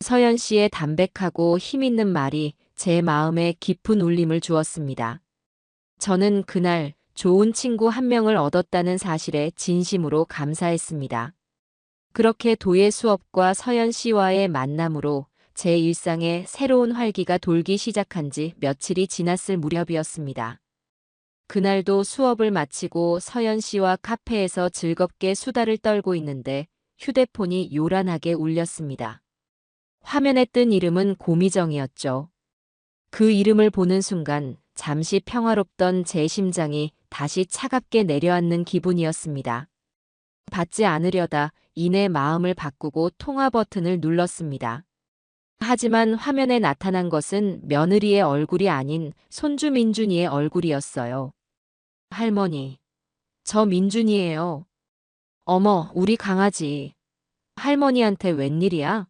서연 씨의 담백하고 힘있는 말이 제 마음에 깊은 울림을 주었습니다. 저는 그날 좋은 친구 한 명을 얻었다는 사실에 진심으로 감사했습니다. 그렇게 도예 수업과 서연 씨와의 만남으로 제 일상에 새로운 활기가 돌기 시작한 지 며칠이 지났을 무렵이었습니다. 그날도 수업을 마치고 서연 씨와 카페에서 즐겁게 수다를 떨고 있는데 휴대폰이 요란하게 울렸습니다. 화면에 뜬 이름은 고미정이었죠. 그 이름을 보는 순간 잠시 평화롭던 제 심장이 다시 차갑게 내려앉는 기분이었습니다. 받지 않으려다 이내 마음을 바꾸고 통화 버튼을 눌렀습니다. 하지만 화면에 나타난 것은 며느리의 얼굴이 아닌 손주 민준이의 얼굴이었어요. 할머니, 저 민준이에요. 어머, 우리 강아지. 할머니한테 웬일이야?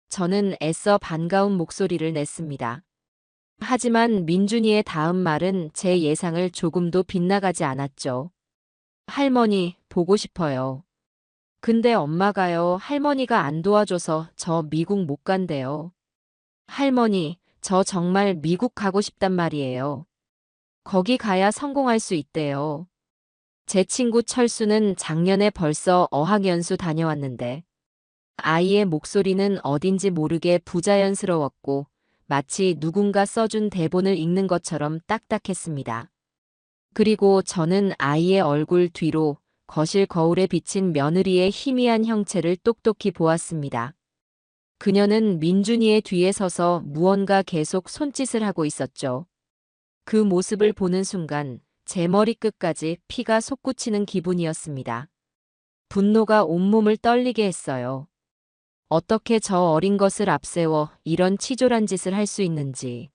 저는 애써 반가운 목소리를 냈습니다. 하지만 민준이의 다음 말은 제 예상을 조금도 빗나가지 않았죠. 할머니, 보고 싶어요. 근데 엄마가요, 할머니가 안 도와줘서 저 미국 못 간대요. 할머니, 저 정말 미국 가고 싶단 말이에요. 거기 가야 성공할 수 있대요. 제 친구 철수는 작년에 벌써 어학연수 다녀왔는데 아이의 목소리는 어딘지 모르게 부자연스러웠고 마치 누군가 써준 대본을 읽는 것처럼 딱딱했습니다. 그리고 저는 아이의 얼굴 뒤로 거실 거울에 비친 며느리의 희미한 형체를 똑똑히 보았습니다. 그녀는 민준이의 뒤에 서서 무언가 계속 손짓을 하고 있었죠. 그 모습을 보는 순간 제 머리끝까지 피가 솟구치는 기분이었습니다. 분노가 온몸을 떨리게 했어요. 어떻게 저 어린 것을 앞세워 이런 치졸한 짓을 할 수 있는지.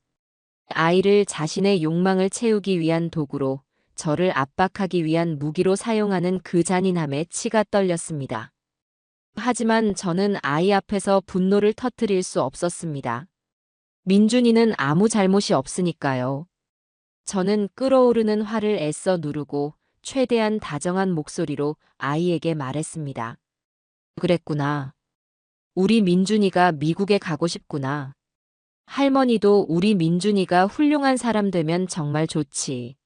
아이를 자신의 욕망을 채우기 위한 도구로, 저를 압박하기 위한 무기로 사용하는 그 잔인함에 치가 떨렸습니다. 하지만 저는 아이 앞에서 분노를 터뜨릴 수 없었습니다. 민준이는 아무 잘못이 없으니까요. 저는 끓어오르는 화를 애써 누르고 최대한 다정한 목소리로 아이에게 말했습니다. 그랬구나. 우리 민준이가 미국에 가고 싶구나. 할머니도 우리 민준이가 훌륭한 사람 되면 정말 좋지.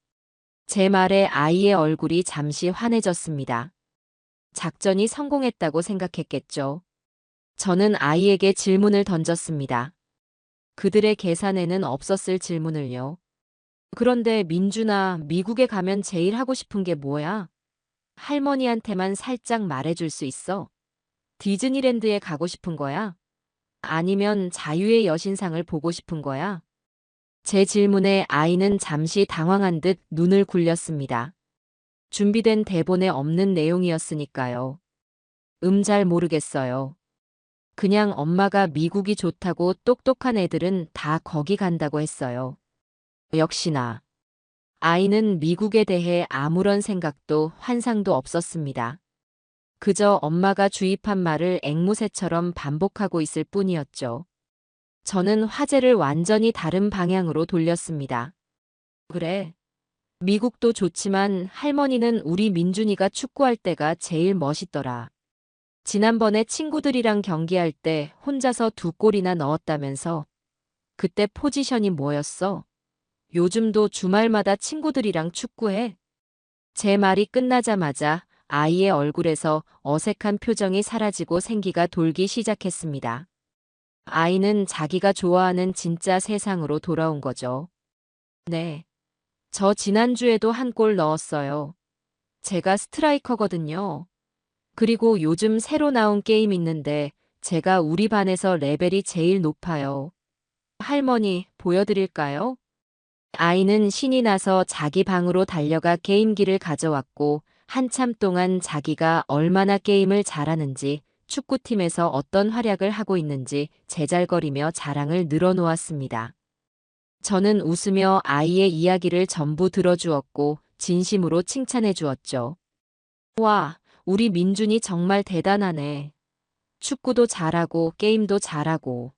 제 말에 아이의 얼굴이 잠시 환해졌습니다. 작전이 성공했다고 생각했겠죠. 저는 아이에게 질문을 던졌습니다. 그들의 계산에는 없었을 질문을요. 그런데 민준아, 미국에 가면 제일 하고 싶은 게 뭐야? 할머니한테만 살짝 말해줄 수 있어? 디즈니랜드에 가고 싶은 거야? 아니면 자유의 여신상을 보고 싶은 거야? 제 질문에 아이는 잠시 당황한 듯 눈을 굴렸습니다. 준비된 대본에 없는 내용이었으니까요. 잘 모르겠어요. 그냥 엄마가 미국이 좋다고 똑똑한 애들은 다 거기 간다고 했어요. 역시나. 아이는 미국에 대해 아무런 생각도 환상도 없었습니다. 그저 엄마가 주입한 말을 앵무새처럼 반복하고 있을 뿐이었죠. 저는 화제를 완전히 다른 방향으로 돌렸습니다. 그래. 미국도 좋지만 할머니는 우리 민준이가 축구할 때가 제일 멋있더라. 지난번에 친구들이랑 경기할 때 혼자서 2골이나 넣었다면서. 그때 포지션이 뭐였어? 요즘도 주말마다 친구들이랑 축구해. 제 말이 끝나자마자 아이의 얼굴에서 어색한 표정이 사라지고 생기가 돌기 시작했습니다. 아이는 자기가 좋아하는 진짜 세상으로 돌아온 거죠. 네. 저 지난주에도 1골 넣었어요. 제가 스트라이커거든요. 그리고 요즘 새로 나온 게임 있는데 제가 우리 반에서 레벨이 제일 높아요. 할머니, 보여드릴까요? 아이는 신이 나서 자기 방으로 달려가 게임기를 가져왔고 한참 동안 자기가 얼마나 게임을 잘하는지, 축구팀에서 어떤 활약을 하고 있는지 제잘거리며 자랑을 늘어놓았습니다. 저는 웃으며 아이의 이야기를 전부 들어주었고 진심으로 칭찬해 주었죠. 와, 우리 민준이 정말 대단하네. 축구도 잘하고 게임도 잘하고.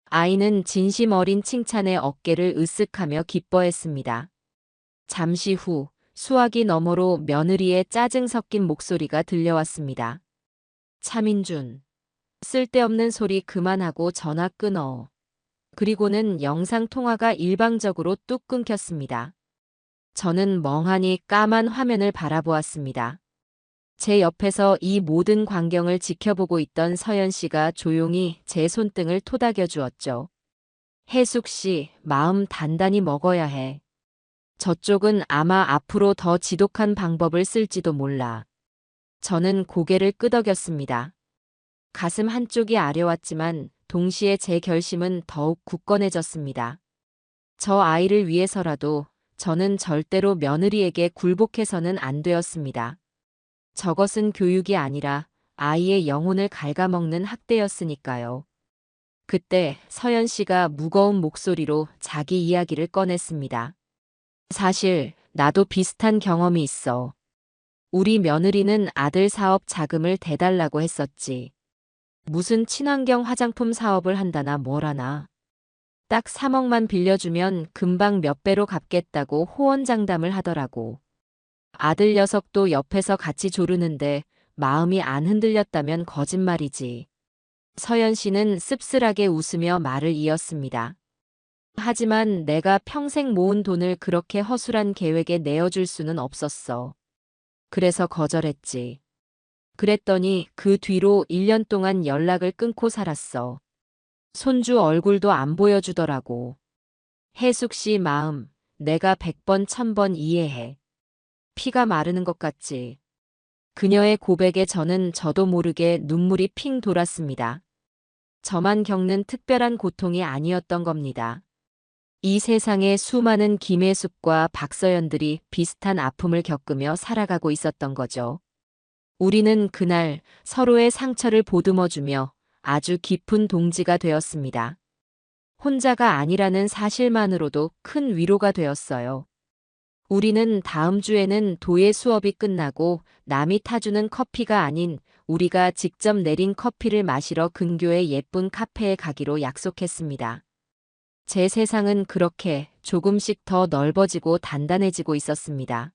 아이는 진심 어린 칭찬에 어깨를 으쓱하며 기뻐했습니다. 잠시 후 수화기 너머로 며느리의 짜증 섞인 목소리가 들려왔습니다. 차민준, 쓸데없는 소리 그만하고 전화 끊어. 그리고는 영상통화가 일방적으로 뚝 끊겼습니다. 저는 멍하니 까만 화면을 바라보았습니다. 제 옆에서 이 모든 광경을 지켜보고 있던 서연 씨가 조용히 제 손등을 토닥여 주었죠. 혜숙 씨, 마음 단단히 먹어야 해. 저쪽은 아마 앞으로 더 지독한 방법을 쓸지도 몰라. 저는 고개를 끄덕였습니다. 가슴 한쪽이 아려왔지만 동시에 제 결심은 더욱 굳건해졌습니다. 저 아이를 위해서라도 저는 절대로 며느리에게 굴복해서는 안 되었습니다. 저것은 교육이 아니라 아이의 영혼을 갉아먹는 학대였으니까요. 그때 서연 씨가 무거운 목소리로 자기 이야기를 꺼냈습니다. 사실 나도 비슷한 경험이 있어. 우리 며느리는 아들 사업 자금을 대달라고 했었지. 무슨 친환경 화장품 사업을 한다나 뭐라나. 딱 3억만 빌려주면 금방 몇 배로 갚겠다고 호언장담을 하더라고. 아들 녀석도 옆에서 같이 조르는데 마음이 안 흔들렸다면 거짓말이지. 서연 씨는 씁쓸하게 웃으며 말을 이었습니다. 하지만 내가 평생 모은 돈을 그렇게 허술한 계획에 내어줄 수는 없었어. 그래서 거절했지. 그랬더니 그 뒤로 1년 동안 연락을 끊고 살았어. 손주 얼굴도 안 보여주더라고. 혜숙 씨 마음, 내가 100번 1000번 이해해. 피가 마르는 것 같지. 그녀의 고백에 저도 모르게 눈물이 핑 돌았습니다. 저만 겪는 특별한 고통이 아니었던 겁니다. 이 세상에 수많은 김혜숙과 박서연들이 비슷한 아픔을 겪으며 살아가고 있었던 거죠. 우리는 그날 서로의 상처를 보듬어주며 아주 깊은 동지가 되었습니다. 혼자가 아니라는 사실만으로도 큰 위로가 되었어요. 우리는 다음 주에는 도예 수업이 끝나고 남이 타주는 커피가 아닌 우리가 직접 내린 커피를 마시러 근교의 예쁜 카페에 가기로 약속했습니다. 제 세상은 그렇게 조금씩 더 넓어지고 단단해지고 있었습니다.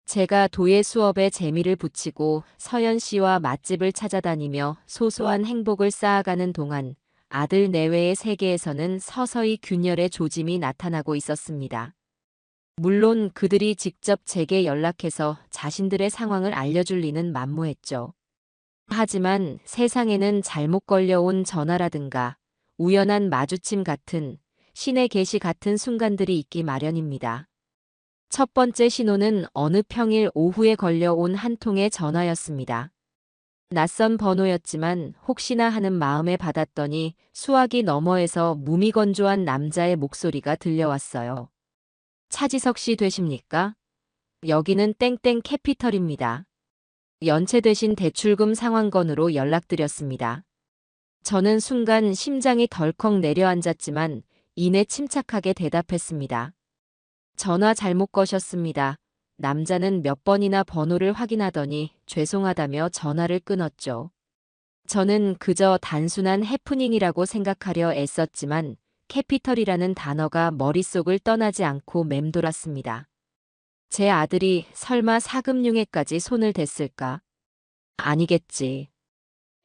제가 도예 수업에 재미를 붙이고 서연 씨와 맛집을 찾아다니며 소소한 행복을 쌓아가는 동안 아들 내외의 세계에서는 서서히 균열의 조짐이 나타나고 있었습니다. 물론 그들이 직접 제게 연락해서 자신들의 상황을 알려줄 리는 만무했죠. 하지만 세상에는 잘못 걸려온 전화라든가 우연한 마주침 같은 신의 계시 같은 순간들이 있기 마련입니다. 첫 번째 신호는 어느 평일 오후에 걸려온 한 통의 전화였습니다. 낯선 번호였지만 혹시나 하는 마음에 받았더니 수화기 너머에서 무미건조한 남자의 목소리가 들려왔어요. 차지석 씨 되십니까? 여기는 땡땡 캐피털입니다. 연체 대신 대출금 상환건으로 연락드렸습니다. 저는 순간 심장이 덜컥 내려앉았지만 이내 침착하게 대답했습니다. 전화 잘못 거셨습니다. 남자는 몇 번이나 번호를 확인하더니 죄송하다며 전화를 끊었죠. 저는 그저 단순한 해프닝이라고 생각하려 애썼지만 캐피털이라는 단어가 머릿속을 떠나지 않고 맴돌았습니다. 제 아들이 설마 사금융에까지 손을 댔을까? 아니겠지.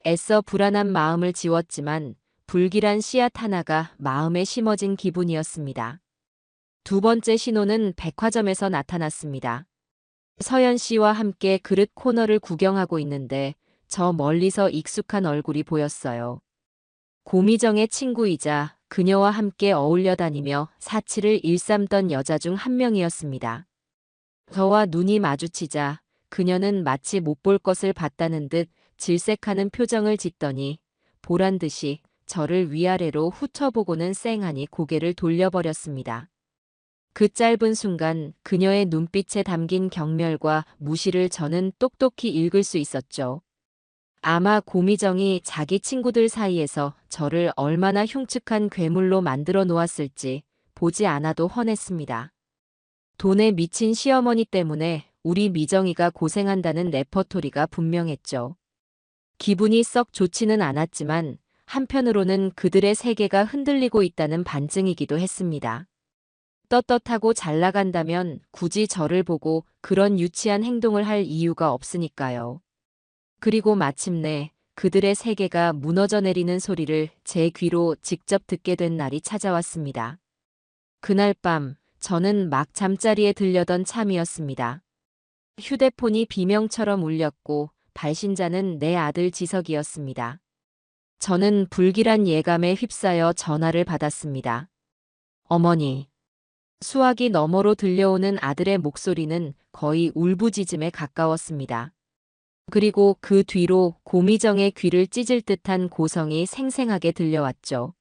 애써 불안한 마음을 지웠지만 불길한 씨앗 하나가 마음에 심어진 기분이었습니다. 두 번째 신호는 백화점에서 나타났습니다. 서연 씨와 함께 그릇 코너를 구경하고 있는데 저 멀리서 익숙한 얼굴이 보였어요. 고미정의 친구이자 그녀와 함께 어울려 다니며 사치를 일삼던 여자 중 한 명이었습니다. 저와 눈이 마주치자 그녀는 마치 못 볼 것을 봤다는 듯 질색하는 표정을 짓더니 보란 듯이 저를 위아래로 훑어보고는 쌩하니 고개를 돌려버렸습니다. 그 짧은 순간 그녀의 눈빛에 담긴 경멸과 무시를 저는 똑똑히 읽을 수 있었죠. 아마 고미정이 자기 친구들 사이에서 저를 얼마나 흉측한 괴물로 만들어 놓았을지 보지 않아도 훤했습니다. 돈에 미친 시어머니 때문에 우리 미정이가 고생한다는 레퍼토리가 분명했죠. 기분이 썩 좋지는 않았지만 한편으로는 그들의 세계가 흔들리고 있다는 반증이기도 했습니다. 떳떳하고 잘 나간다면 굳이 저를 보고 그런 유치한 행동을 할 이유가 없으니까요. 그리고 마침내 그들의 세계가 무너져 내리는 소리를 제 귀로 직접 듣게 된 날이 찾아왔습니다. 그날 밤 저는 막 잠자리에 들려던 참이었습니다. 휴대폰이 비명처럼 울렸고 발신자는 내 아들 지석이었습니다. 저는 불길한 예감에 휩싸여 전화를 받았습니다. 어머니. 수화기 너머로 들려오는 아들의 목소리는 거의 울부짖음에 가까웠습니다. 그리고 그 뒤로 고미정의 귀를 찢을 듯한 고성이 생생하게 들려왔죠.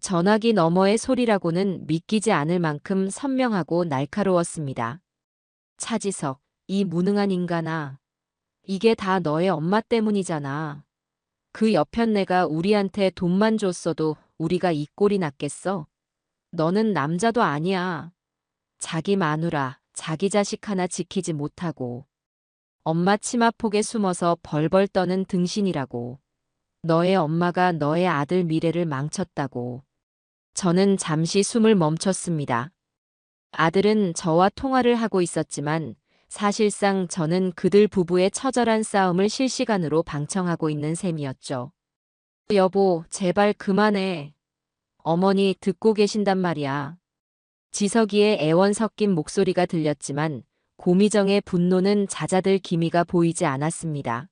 전화기 너머의 소리라고는 믿기지 않을 만큼 선명하고 날카로웠습니다. 차지석, 이 무능한 인간아. 이게 다 너의 엄마 때문이잖아. 그 여편네가 우리한테 돈만 줬어도 우리가 이 꼴이 났겠어? 너는 남자도 아니야. 자기 마누라, 자기 자식 하나 지키지 못하고 엄마 치마폭에 숨어서 벌벌 떠는 등신이라고. 너의 엄마가 너의 아들 미래를 망쳤다고. 저는 잠시 숨을 멈췄습니다. 아들은 저와 통화를 하고 있었지만 사실상 저는 그들 부부의 처절한 싸움을 실시간으로 방청하고 있는 셈이었죠. 여보, 제발 그만해. 어머니 듣고 계신단 말이야. 지석이의 애원 섞인 목소리가 들렸지만 고미정의 분노는 잦아들 기미가 보이지 않았습니다.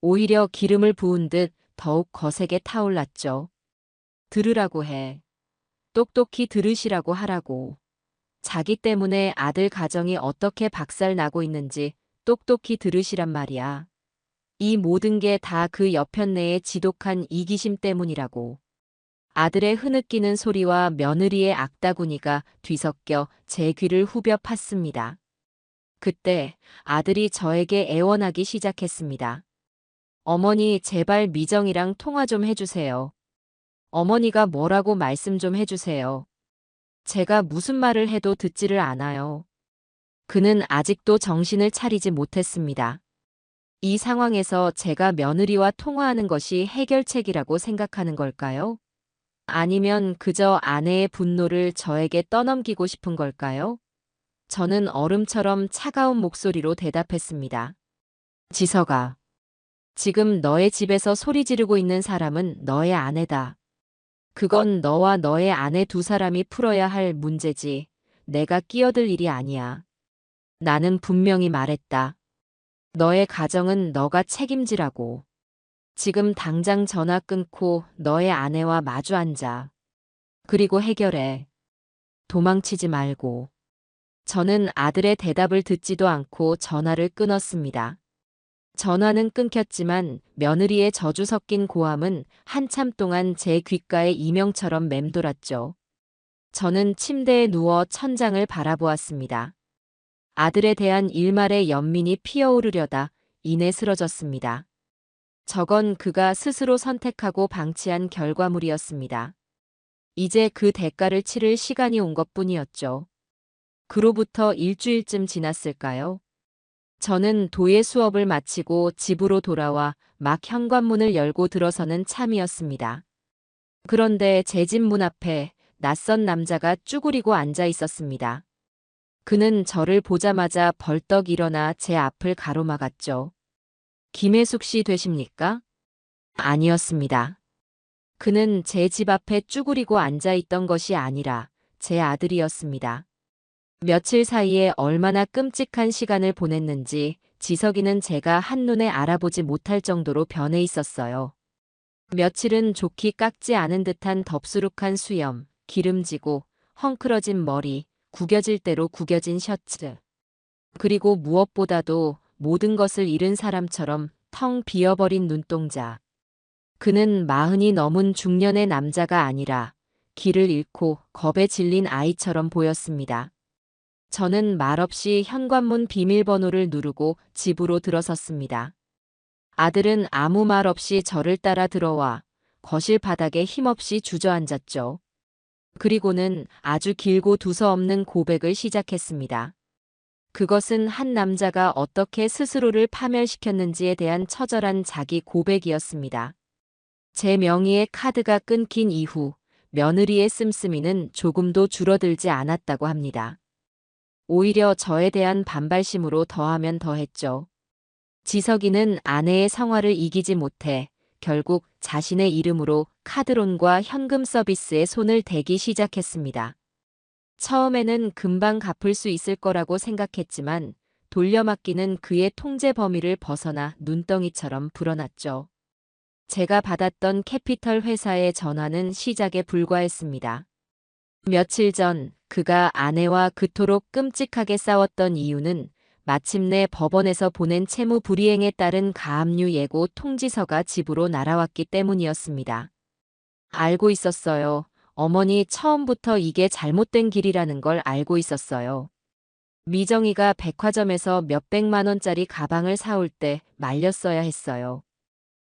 오히려 기름을 부은 듯 더욱 거세게 타올랐죠. 들으라고 해. 똑똑히 들으시라고 하라고. 자기 때문에 아들 가정이 어떻게 박살나고 있는지 똑똑히 들으시란 말이야. 이 모든 게 다 그 여편네의 지독한 이기심 때문이라고. 아들의 흐느끼는 소리와 며느리의 악다구니가 뒤섞여 제 귀를 후벼 팠습니다. 그때 아들이 저에게 애원하기 시작했습니다. 어머니, 제발 미정이랑 통화 좀 해주세요. 어머니가 뭐라고 말씀 좀 해주세요. 제가 무슨 말을 해도 듣지를 않아요. 그는 아직도 정신을 차리지 못했습니다. 이 상황에서 제가 며느리와 통화하는 것이 해결책이라고 생각하는 걸까요? 아니면 그저 아내의 분노를 저에게 떠넘기고 싶은 걸까요? 저는 얼음처럼 차가운 목소리로 대답했습니다. 지석아, 지금 너의 집에서 소리 지르고 있는 사람은 너의 아내다. 그건 너와 너의 아내 두 사람이 풀어야 할 문제지. 내가 끼어들 일이 아니야. 나는 분명히 말했다. 너의 가정은 너가 책임지라고. 지금 당장 전화 끊고 너의 아내와 마주 앉아. 그리고 해결해. 도망치지 말고. 저는 아들의 대답을 듣지도 않고 전화를 끊었습니다. 전화는 끊겼지만 며느리의 저주 섞인 고함은 한참 동안 제 귓가에 이명처럼 맴돌았죠. 저는 침대에 누워 천장을 바라보았습니다. 아들에 대한 일말의 연민이 피어오르려다 이내 쓰러졌습니다. 저건 그가 스스로 선택하고 방치한 결과물이었습니다. 이제 그 대가를 치를 시간이 온 것뿐이었죠. 그로부터 일주일쯤 지났을까요? 저는 도예 수업을 마치고 집으로 돌아와 막 현관문을 열고 들어서는 참이었습니다. 그런데 제 집 문 앞에 낯선 남자가 쭈그리고 앉아 있었습니다. 그는 저를 보자마자 벌떡 일어나 제 앞을 가로막았죠. 김혜숙 씨 되십니까? 아니었습니다. 그는 제 집 앞에 쭈그리고 앉아 있던 것이 아니라 제 아들이었습니다. 며칠 사이에 얼마나 끔찍한 시간을 보냈는지 지석이는 제가 한눈에 알아보지 못할 정도로 변해 있었어요. 며칠은 좋게 깎지 않은 듯한 덥수룩한 수염, 기름지고 헝클어진 머리, 구겨질 대로 구겨진 셔츠. 그리고 무엇보다도 모든 것을 잃은 사람처럼 텅 비어버린 눈동자. 그는 40이 넘은 중년의 남자가 아니라 길을 잃고 겁에 질린 아이처럼 보였습니다. 저는 말없이 현관문 비밀번호를 누르고 집으로 들어섰습니다. 아들은 아무 말 없이 저를 따라 들어와 거실 바닥에 힘없이 주저앉았죠. 그리고는 아주 길고 두서없는 고백을 시작했습니다. 그것은 한 남자가 어떻게 스스로를 파멸시켰는지에 대한 처절한 자기 고백이었습니다. 제 명의의 카드가 끊긴 이후 며느리의 씀씀이는 조금도 줄어들지 않았다고 합니다. 오히려 저에 대한 반발심으로 더하면 더했죠. 지석이는 아내의 성화를 이기지 못해 결국 자신의 이름으로 카드론과 현금 서비스에 손을 대기 시작했습니다. 처음에는 금방 갚을 수 있을 거라고 생각했지만 돌려막기는 그의 통제 범위를 벗어나 눈덩이처럼 불어났죠. 제가 받았던 캐피털 회사의 전화는 시작에 불과했습니다. 며칠 전 그가 아내와 그토록 끔찍하게 싸웠던 이유는 마침내 법원에서 보낸 채무 불이행에 따른 가압류 예고 통지서가 집으로 날아왔기 때문이었습니다. 알고 있었어요. 어머니 처음부터 이게 잘못된 길이라는 걸 알고 있었어요. 미정이가 백화점에서 몇백만 원짜리 가방을 사올 때 말렸어야 했어요.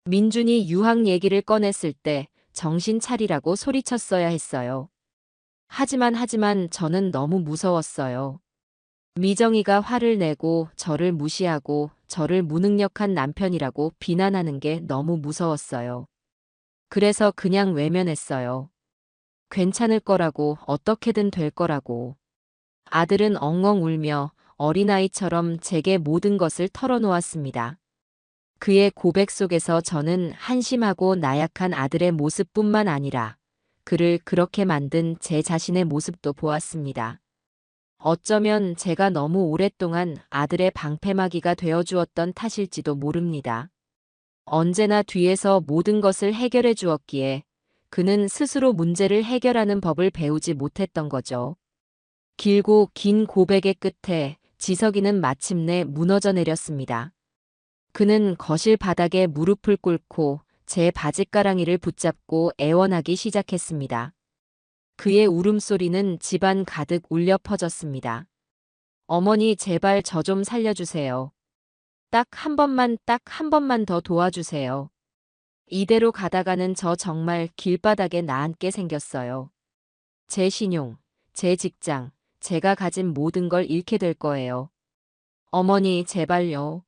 민준이 유학 얘기를 꺼냈을 때 정신 차리라고 소리쳤어야 했어요. 하지만 저는 너무 무서웠어요. 미정이가 화를 내고 저를 무시하고 저를 무능력한 남편이라고 비난하는 게 너무 무서웠어요. 그래서 그냥 외면했어요. 괜찮을 거라고, 어떻게든 될 거라고. 아들은 엉엉 울며 어린아이처럼 제게 모든 것을 털어놓았습니다. 그의 고백 속에서 저는 한심하고 나약한 아들의 모습뿐만 아니라 그를 그렇게 만든 제 자신의 모습도 보았습니다. 어쩌면 제가 너무 오랫동안 아들의 방패막이가 되어주었던 탓일지도 모릅니다. 언제나 뒤에서 모든 것을 해결해 주었기에 그는 스스로 문제를 해결하는 법을 배우지 못했던 거죠. 길고 긴 고백의 끝에 지석이는 마침내 무너져 내렸습니다. 그는 거실 바닥에 무릎을 꿇고 제 바짓가랑이를 붙잡고 애원하기 시작했습니다. 그의 울음소리는 집안 가득 울려 퍼졌습니다. 어머니 제발 저 좀 살려주세요. 딱 한 번만 더 도와주세요. 이대로 가다가는 저 정말 길바닥에 나앉게 생겼어요. 제 신용, 제 직장, 제가 가진 모든 걸 잃게 될 거예요. 어머니 제발요.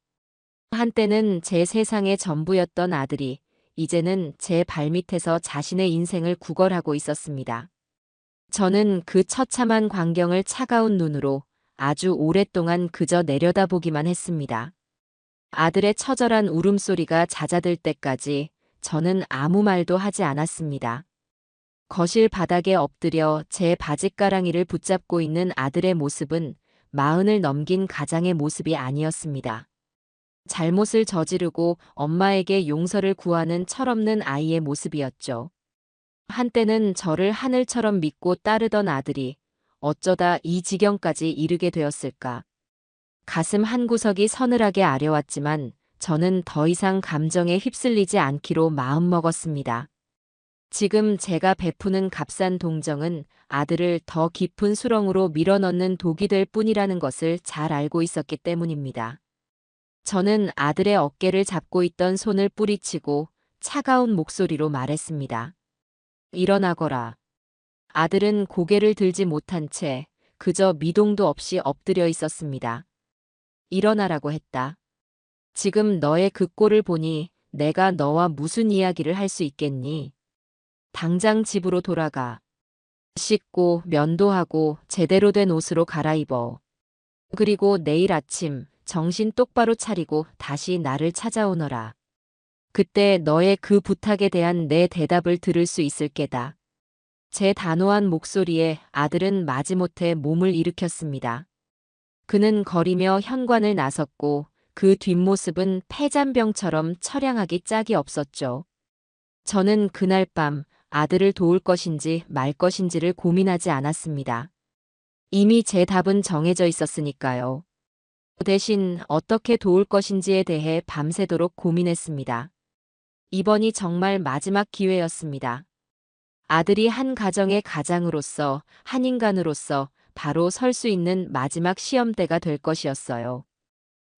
한때는 제 세상의 전부였던 아들이 이제는 제 발밑에서 자신의 인생을 구걸하고 있었습니다. 저는 그 처참한 광경을 차가운 눈으로 아주 오랫동안 그저 내려다보기만 했습니다. 아들의 처절한 울음소리가 잦아들 때까지 저는 아무 말도 하지 않았습니다. 거실 바닥에 엎드려 제 바짓가랑이를 붙잡고 있는 아들의 모습은 40을 넘긴 가장의 모습이 아니었습니다. 잘못을 저지르고 엄마에게 용서를 구하는 철없는 아이의 모습이었죠. 한때는 저를 하늘처럼 믿고 따르던 아들이 어쩌다 이 지경까지 이르게 되었을까. 가슴 한구석이 서늘하게 아려왔지만 저는 더 이상 감정에 휩쓸리지 않기로 마음먹었습니다. 지금 제가 베푸는 값싼 동정은 아들을 더 깊은 수렁으로 밀어넣는 독이 될 뿐이라는 것을 잘 알고 있었기 때문입니다. 저는 아들의 어깨를 잡고 있던 손을 뿌리치고 차가운 목소리로 말했습니다. 일어나거라. 아들은 고개를 들지 못한 채 그저 미동도 없이 엎드려 있었습니다. 일어나라고 했다. 지금 너의 그 꼴을 보니 내가 너와 무슨 이야기를 할 수 있겠니? 당장 집으로 돌아가. 씻고 면도하고 제대로 된 옷으로 갈아입어. 그리고 내일 아침 정신 똑바로 차리고 다시 나를 찾아오너라. 그때 너의 그 부탁에 대한 내 대답을 들을 수 있을 게다. 제 단호한 목소리에 아들은 마지못해 몸을 일으켰습니다. 그는 거리며 현관을 나섰고 그 뒷모습은 폐잔병처럼 처량하기 짝이 없었죠. 저는 그날 밤 아들을 도울 것인지 말 것인지를 고민하지 않았습니다. 이미 제 답은 정해져 있었으니까요. 대신 어떻게 도울 것인지에 대해 밤새도록 고민했습니다. 이번이 정말 마지막 기회였습니다. 아들이 한 가정의 가장으로서, 한 인간으로서 바로 설 수 있는 마지막 시험대가 될 것이었어요.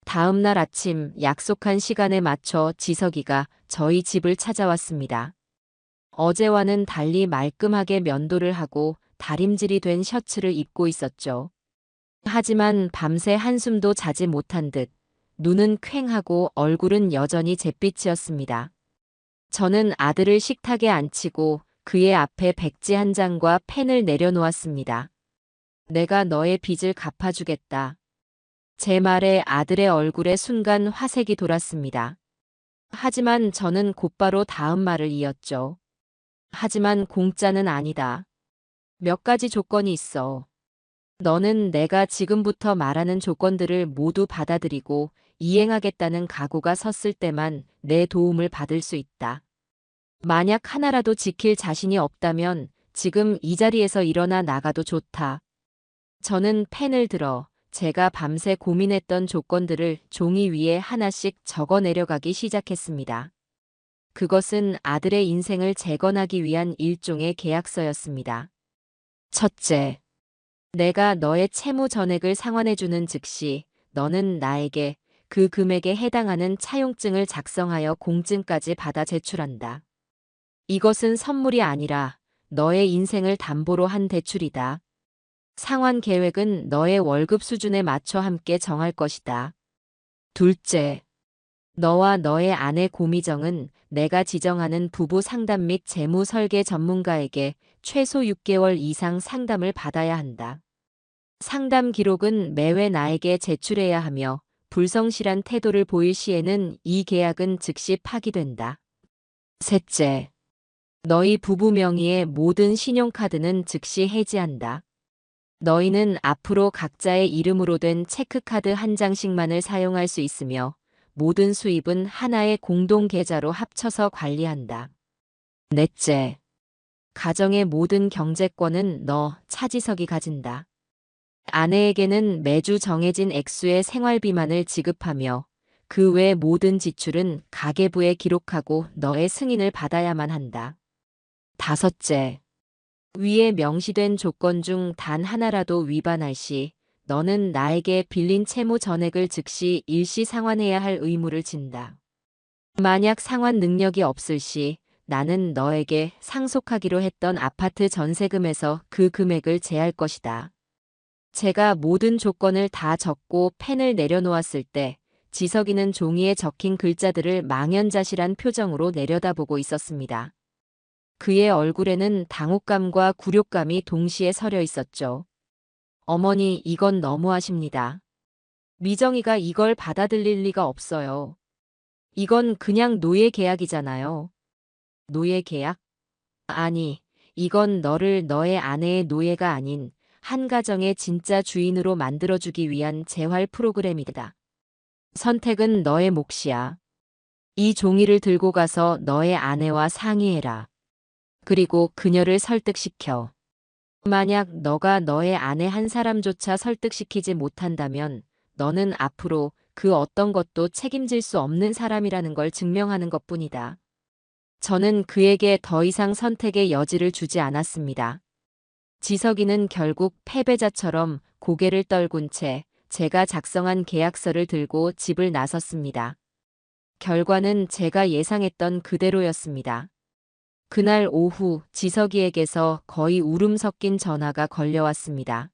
다음 날 아침 약속한 시간에 맞춰 지석이가 저희 집을 찾아왔습니다. 어제와는 달리 말끔하게 면도를 하고 다림질이 된 셔츠를 입고 있었죠. 하지만 밤새 한숨도 자지 못한 듯 눈은 퀭하고 얼굴은 여전히 잿빛이었습니다. 저는 아들을 식탁에 앉히고 그의 앞에 백지 한 장과 펜을 내려놓았습니다. 내가 너의 빚을 갚아주겠다. 제 말에 아들의 얼굴에 순간 화색이 돌았습니다. 하지만 저는 곧바로 다음 말을 이었죠. 하지만 공짜는 아니다. 몇 가지 조건이 있어. 너는 내가 지금부터 말하는 조건들을 모두 받아들이고 이행하겠다는 각오가 섰을 때만 내 도움을 받을 수 있다. 만약 하나라도 지킬 자신이 없다면 지금 이 자리에서 일어나 나가도 좋다. 저는 펜을 들어 제가 밤새 고민했던 조건들을 종이 위에 하나씩 적어 내려가기 시작했습니다. 그것은 아들의 인생을 재건하기 위한 일종의 계약서였습니다. 첫째, 내가 너의 채무 전액을 상환해주는 즉시 너는 나에게 그 금액에 해당하는 차용증을 작성하여 공증까지 받아 제출한다. 이것은 선물이 아니라 너의 인생을 담보로 한 대출이다. 상환 계획은 너의 월급 수준에 맞춰 함께 정할 것이다. 둘째, 너와 너의 아내 고미정은 내가 지정하는 부부 상담 및 재무 설계 전문가에게 최소 6개월 이상 상담을 받아야 한다. 상담 기록은 매회 나에게 제출해야 하며 불성실한 태도를 보일 시에는 이 계약은 즉시 파기된다. 셋째, 너희 부부 명의의 모든 신용카드는 즉시 해지한다. 너희는 앞으로 각자의 이름으로 된 체크카드 한 장씩만을 사용할 수 있으며 모든 수입은 하나의 공동 계좌로 합쳐서 관리한다. 넷째, 가정의 모든 경제권은 너 차지석이 가진다. 아내에게는 매주 정해진 액수의 생활비만을 지급하며 그 외 모든 지출은 가계부에 기록하고 너의 승인을 받아야만 한다. 다섯째, 위에 명시된 조건 중 단 하나라도 위반할 시 너는 나에게 빌린 채무 전액을 즉시 일시 상환해야 할 의무를 진다. 만약 상환 능력이 없을 시 나는 너에게 상속하기로 했던 아파트 전세금에서 그 금액을 제할 것이다. 제가 모든 조건을 다 적고 펜을 내려놓았을 때 지석이는 종이에 적힌 글자들을 망연자실한 표정으로 내려다보고 있었습니다. 그의 얼굴에는 당혹감과 굴욕감이 동시에 서려 있었죠. 어머니, 이건 너무하십니다. 미정이가 이걸 받아들일 리가 없어요. 이건 그냥 노예 계약이잖아요. 노예 계약? 아니, 이건 너를 너의 아내의 노예가 아닌 한 가정의 진짜 주인으로 만들어주기 위한 재활 프로그램이다. 선택은 너의 몫이야. 이 종이를 들고 가서 너의 아내와 상의해라. 그리고 그녀를 설득시켜. 만약 너가 너의 아내 한 사람조차 설득시키지 못한다면 너는 앞으로 그 어떤 것도 책임질 수 없는 사람이라는 걸 증명하는 것뿐이다. 저는 그에게 더 이상 선택의 여지를 주지 않았습니다. 지석이는 결국 패배자처럼 고개를 떨군 채 제가 작성한 계약서를 들고 집을 나섰습니다. 결과는 제가 예상했던 그대로였습니다. 그날 오후 지석이에게서 거의 울음 섞인 전화가 걸려왔습니다.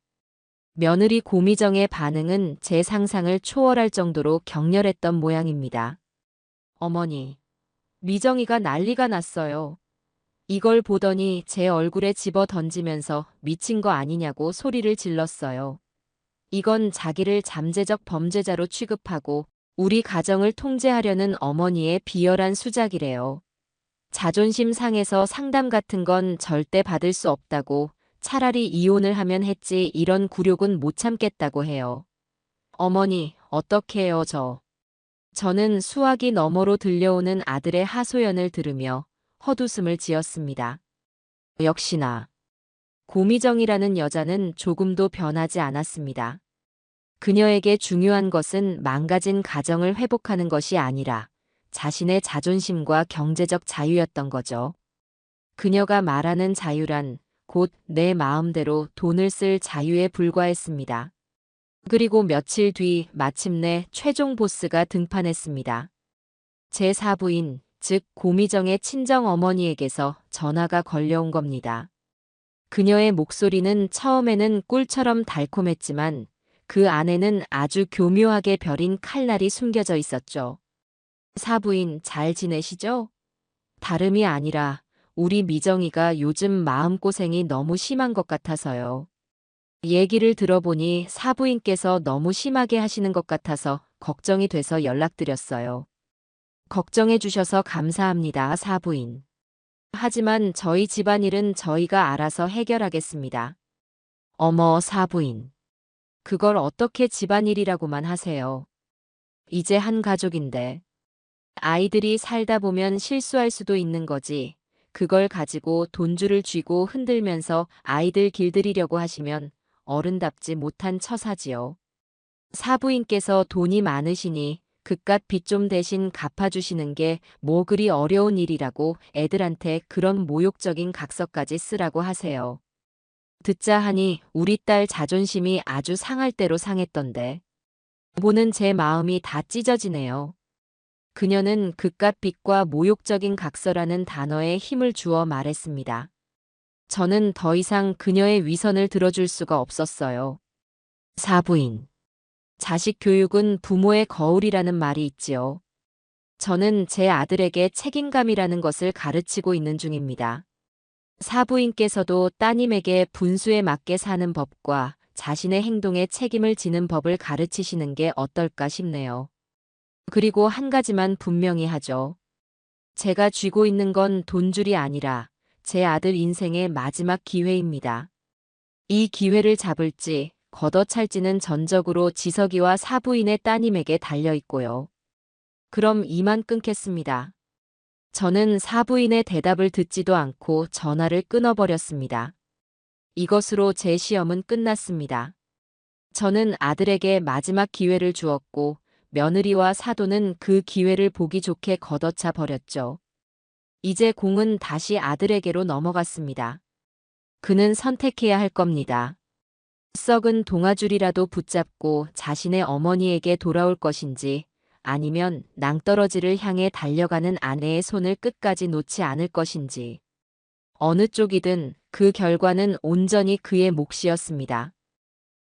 며느리 고미정의 반응은 제 상상을 초월할 정도로 격렬했던 모양입니다. 어머니, 미정이가 난리가 났어요. 이걸 보더니 제 얼굴에 집어 던지면서 미친 거 아니냐고 소리를 질렀어요. 이건 자기를 잠재적 범죄자로 취급하고 우리 가정을 통제하려는 어머니의 비열한 수작이래요. 자존심 상해서 상담 같은 건 절대 받을 수 없다고 차라리 이혼을 하면 했지 이런 굴욕은 못 참겠다고 해요. 어머니, 어떻게 해요 저는 수화기 너머로 들려오는 아들의 하소연을 들으며 헛웃음을 지었습니다. 역시나 고미정이라는 여자는 조금도 변하지 않았습니다. 그녀에게 중요한 것은 망가진 가정을 회복하는 것이 아니라 자신의 자존심과 경제적 자유였던 거죠. 그녀가 말하는 자유란 곧 내 마음대로 돈을 쓸 자유에 불과했습니다. 그리고 며칠 뒤 마침내 최종 보스가 등판했습니다. 제 사부인, 즉 고미정의 친정 어머니에게서 전화가 걸려온 겁니다. 그녀의 목소리는 처음에는 꿀처럼 달콤했지만 그 안에는 아주 교묘하게 벼린 칼날이 숨겨져 있었죠. 사부인, 잘 지내시죠? 다름이 아니라 우리 미정이가 요즘 마음고생이 너무 심한 것 같아서요. 얘기를 들어보니 사부인께서 너무 심하게 하시는 것 같아서 걱정이 돼서 연락드렸어요. 걱정해 주셔서 감사합니다, 사부인. 하지만 저희 집안일은 저희가 알아서 해결하겠습니다. 어머, 사부인. 그걸 어떻게 집안일이라고만 하세요. 이제 한 가족인데. 아이들이 살다 보면 실수할 수도 있는 거지. 그걸 가지고 돈줄을 쥐고 흔들면서 아이들 길들이려고 하시면 어른답지 못한 처사지요. 사부인께서 돈이 많으시니 그깟 빚 좀 대신 갚아주시는 게 뭐 그리 어려운 일이라고 애들한테 그런 모욕적인 각서까지 쓰라고 하세요. 듣자 하니 우리 딸 자존심이 아주 상할 대로 상했던데. 보는 제 마음이 다 찢어지네요. 그녀는 그깟 빚과 모욕적인 각서라는 단어에 힘을 주어 말했습니다. 저는 더 이상 그녀의 위선을 들어줄 수가 없었어요. 사부인. 자식 교육은 부모의 거울이라는 말이 있지요. 저는 제 아들에게 책임감이라는 것을 가르치고 있는 중입니다. 사부인께서도 따님에게 분수에 맞게 사는 법과 자신의 행동에 책임을 지는 법을 가르치시는 게 어떨까 싶네요. 그리고 한 가지만 분명히 하죠. 제가 쥐고 있는 건 돈줄이 아니라 제 아들 인생의 마지막 기회입니다. 이 기회를 잡을지 걷어찰지는 전적으로 지석이와 사부인의 따님에게 달려 있고요. 그럼 이만 끊겠습니다. 저는 사부인의 대답을 듣지도 않고 전화를 끊어버렸습니다. 이것으로 제 시험은 끝났습니다. 저는 아들에게 마지막 기회를 주었고 며느리와 사도는 그 기회를 보기 좋게 걷어차 버렸죠. 이제 공은 다시 아들에게로 넘어갔습니다. 그는 선택해야 할 겁니다. 썩은 동아줄이라도 붙잡고 자신의 어머니에게 돌아올 것인지 아니면 낭떠러지를 향해 달려가는 아내의 손을 끝까지 놓지 않을 것인지. 어느 쪽이든 그 결과는 온전히 그의 몫이었습니다.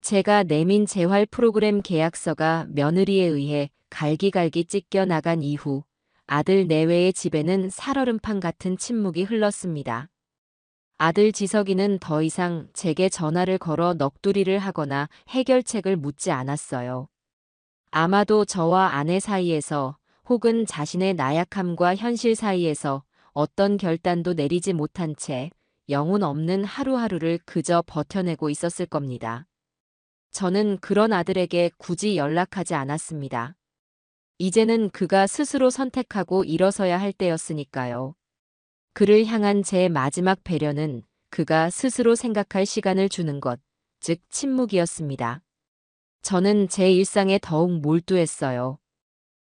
제가 내민 재활 프로그램 계약서가 며느리에 의해 갈기갈기 찢겨 나간 이후 아들 내외의 집에는 살얼음판 같은 침묵이 흘렀습니다. 아들 지석이는 더 이상 제게 전화를 걸어 넋두리를 하거나 해결책을 묻지 않았어요. 아마도 저와 아내 사이에서 혹은 자신의 나약함과 현실 사이에서 어떤 결단도 내리지 못한 채 영혼 없는 하루하루를 그저 버텨내고 있었을 겁니다. 저는 그런 아들에게 굳이 연락하지 않았습니다. 이제는 그가 스스로 선택하고 일어서야 할 때였으니까요. 그를 향한 제 마지막 배려는 그가 스스로 생각할 시간을 주는 것, 즉 침묵이었습니다. 저는 제 일상에 더욱 몰두했어요.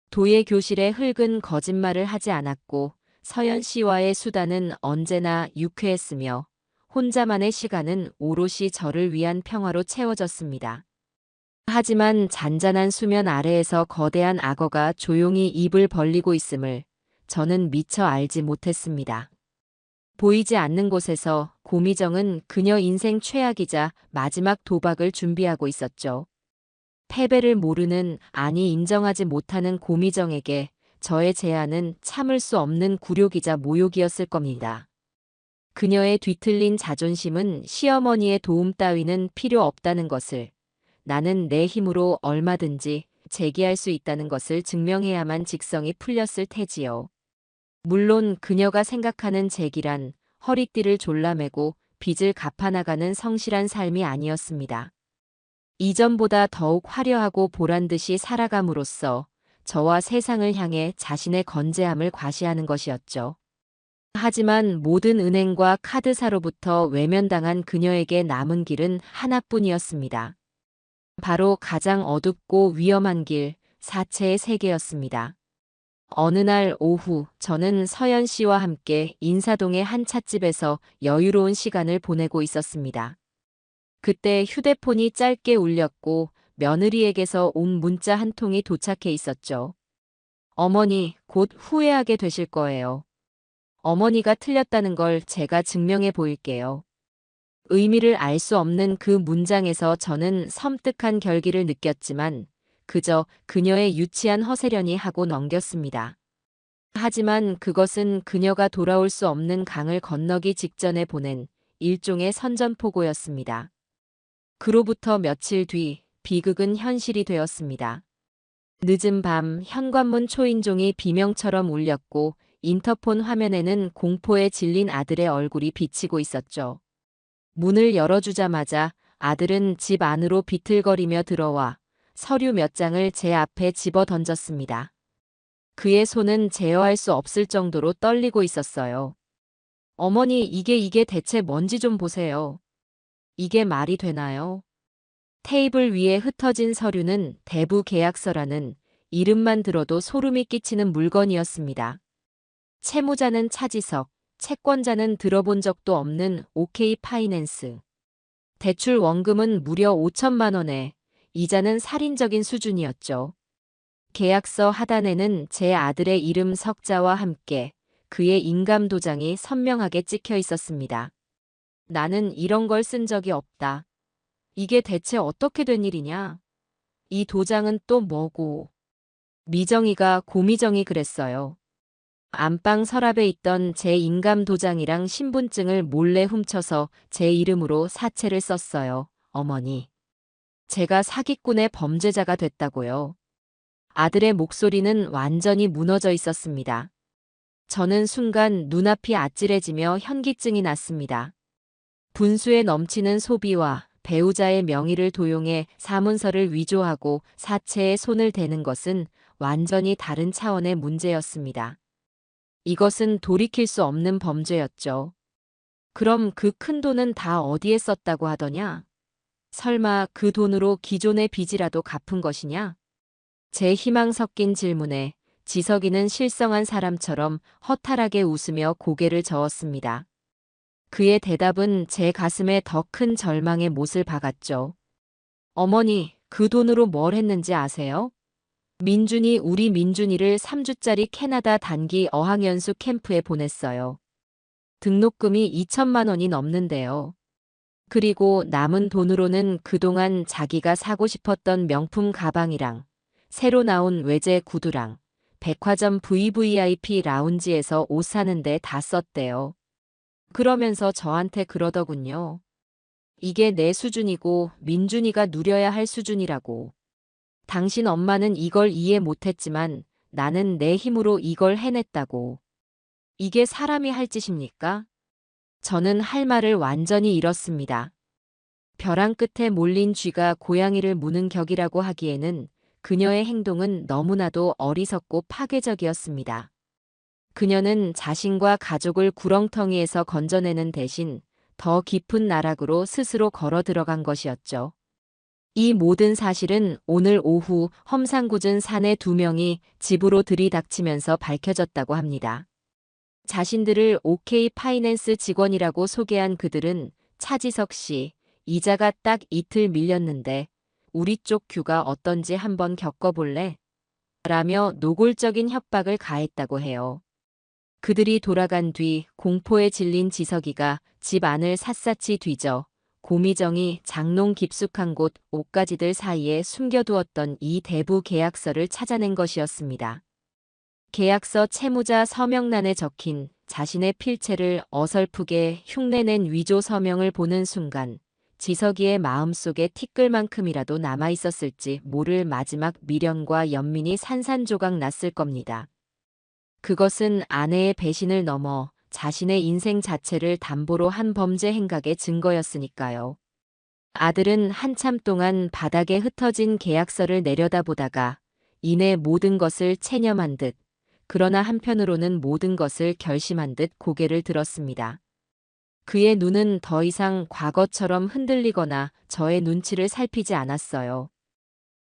도예 교실에 흙은 거짓말을 하지 않았고 서연 씨와의 수다는 언제나 유쾌했으며 혼자만의 시간은 오롯이 저를 위한 평화로 채워졌습니다. 하지만 잔잔한 수면 아래에서 거대한 악어가 조용히 입을 벌리고 있음을 저는 미처 알지 못했습니다. 보이지 않는 곳에서 고미정은 그녀 인생 최악이자 마지막 도박을 준비하고 있었죠. 패배를 모르는, 아니 인정하지 못하는 고미정에게 저의 제안은 참을 수 없는 굴욕이자 모욕이었을 겁니다. 그녀의 뒤틀린 자존심은 시어머니의 도움 따위는 필요 없다는 것을, 나는 내 힘으로 얼마든지 재기할 수 있다는 것을 증명해야만 직성이 풀렸을 테지요. 물론 그녀가 생각하는 재기란 허리띠를 졸라매고 빚을 갚아나가는 성실한 삶이 아니었습니다. 이전보다 더욱 화려하고 보란듯이 살아감으로써 저와 세상을 향해 자신의 건재함을 과시하는 것이었죠. 하지만 모든 은행과 카드사로부터 외면당한 그녀에게 남은 길은 하나뿐이었습니다. 바로 가장 어둡고 위험한 길, 사체의 세계였습니다. 어느 날 오후 저는 서연 씨와 함께 인사동의 한 찻집에서 여유로운 시간을 보내고 있었습니다. 그때 휴대폰이 짧게 울렸고 며느리에게서 온 문자 한 통이 도착해 있었죠. 어머니, 곧 후회하게 되실 거예요. 어머니가 틀렸다는 걸 제가 증명해 보일게요. 의미를 알 수 없는 그 문장에서 저는 섬뜩한 결기를 느꼈지만 그저 그녀의 유치한 허세련이 하고 넘겼습니다. 하지만 그것은 그녀가 돌아올 수 없는 강을 건너기 직전에 보낸 일종의 선전포고였습니다. 그로부터 며칠 뒤 비극은 현실이 되었습니다. 늦은 밤 현관문 초인종이 비명처럼 울렸고 인터폰 화면에는 공포에 질린 아들의 얼굴이 비치고 있었죠. 문을 열어주자마자 아들은 집 안으로 비틀거리며 들어와 서류 몇 장을 제 앞에 집어 던졌습니다. 그의 손은 제어할 수 없을 정도로 떨리고 있었어요. 어머니, 이게 대체 뭔지 좀 보세요. 이게 말이 되나요? 테이블 위에 흩어진 서류는 대부 계약서라는 이름만 들어도 소름이 끼치는 물건이었습니다. 채무자는 차지석, 채권자는 들어본 적도 없는 OK 파이낸스. 대출 원금은 무려 5천만 원에 이자는 살인적인 수준이었죠. 계약서 하단에는 제 아들의 이름 석자와 함께 그의 인감 도장이 선명하게 찍혀 있었습니다. 나는 이런 걸 쓴 적이 없다. 이게 대체 어떻게 된 일이냐? 이 도장은 또 뭐고? 미정이가 고미정이 그랬어요. 안방 서랍에 있던 제 인감 도장이랑 신분증을 몰래 훔쳐서 제 이름으로 사채를 썼어요, 어머니. 제가 사기꾼의 범죄자가 됐다고요. 아들의 목소리는 완전히 무너져 있었습니다. 저는 순간 눈앞이 아찔해지며 현기증이 났습니다. 분수에 넘치는 소비와 배우자의 명의를 도용해 사문서를 위조하고 사채에 손을 대는 것은 완전히 다른 차원의 문제였습니다. 이것은 돌이킬 수 없는 범죄였죠. 그럼 그 큰 돈은 다 어디에 썼다고 하더냐? 설마 그 돈으로 기존의 빚이라도 갚은 것이냐? 제 희망 섞인 질문에 지석이는 실성한 사람처럼 허탈하게 웃으며 고개를 저었습니다. 그의 대답은 제 가슴에 더 큰 절망의 못을 박았죠. 어머니, 그 돈으로 뭘 했는지 아세요? 우리 민준이를 3주짜리 캐나다 단기 어학연수 캠프에 보냈어요. 등록금이 2천만 원이 넘는데요. 그리고 남은 돈으로는 그동안 자기가 사고 싶었던 명품 가방이랑 새로 나온 외제 구두랑 백화점 VVIP 라운지에서 옷 사는데 다 썼대요. 그러면서 저한테 그러더군요. 이게 내 수준이고 민준이가 누려야 할 수준이라고. 당신 엄마는 이걸 이해 못했지만 나는 내 힘으로 이걸 해냈다고. 이게 사람이 할 짓입니까? 저는 할 말을 완전히 잃었습니다. 벼랑 끝에 몰린 쥐가 고양이를 무는 격이라고 하기에는 그녀의 행동은 너무나도 어리석고 파괴적이었습니다. 그녀는 자신과 가족을 구렁텅이에서 건져내는 대신 더 깊은 나락으로 스스로 걸어 들어간 것이었죠. 이 모든 사실은 오늘 오후 험상궂은 사내 2명이 집으로 들이닥치면서 밝혀졌다고 합니다. 자신들을 OK 파이낸스 직원이라고 소개한 그들은 차지석 씨, 이자가 딱 이틀 밀렸는데 우리 쪽 규가 어떤지 한번 겪어볼래? 라며 노골적인 협박을 가했다고 해요. 그들이 돌아간 뒤 공포에 질린 지석이가 집 안을 샅샅이 뒤져 고미정이 장롱 깊숙한 곳 옷가지들 사이에 숨겨두었던 이 대부 계약서를 찾아낸 것이었습니다. 계약서 채무자 서명란에 적힌 자신의 필체를 어설프게 흉내낸 위조 서명을 보는 순간 지석이의 마음속에 티끌만큼이라도 남아있었을지 모를 마지막 미련과 연민이 산산조각 났을 겁니다. 그것은 아내의 배신을 넘어 자신의 인생 자체를 담보로 한 범죄 행각의 증거였으니까요. 아들은 한참 동안 바닥에 흩어진 계약서를 내려다보다가 이내 모든 것을 체념한 듯, 그러나 한편으로는 모든 것을 결심한 듯 고개를 들었습니다. 그의 눈은 더 이상 과거처럼 흔들리거나 저의 눈치를 살피지 않았어요.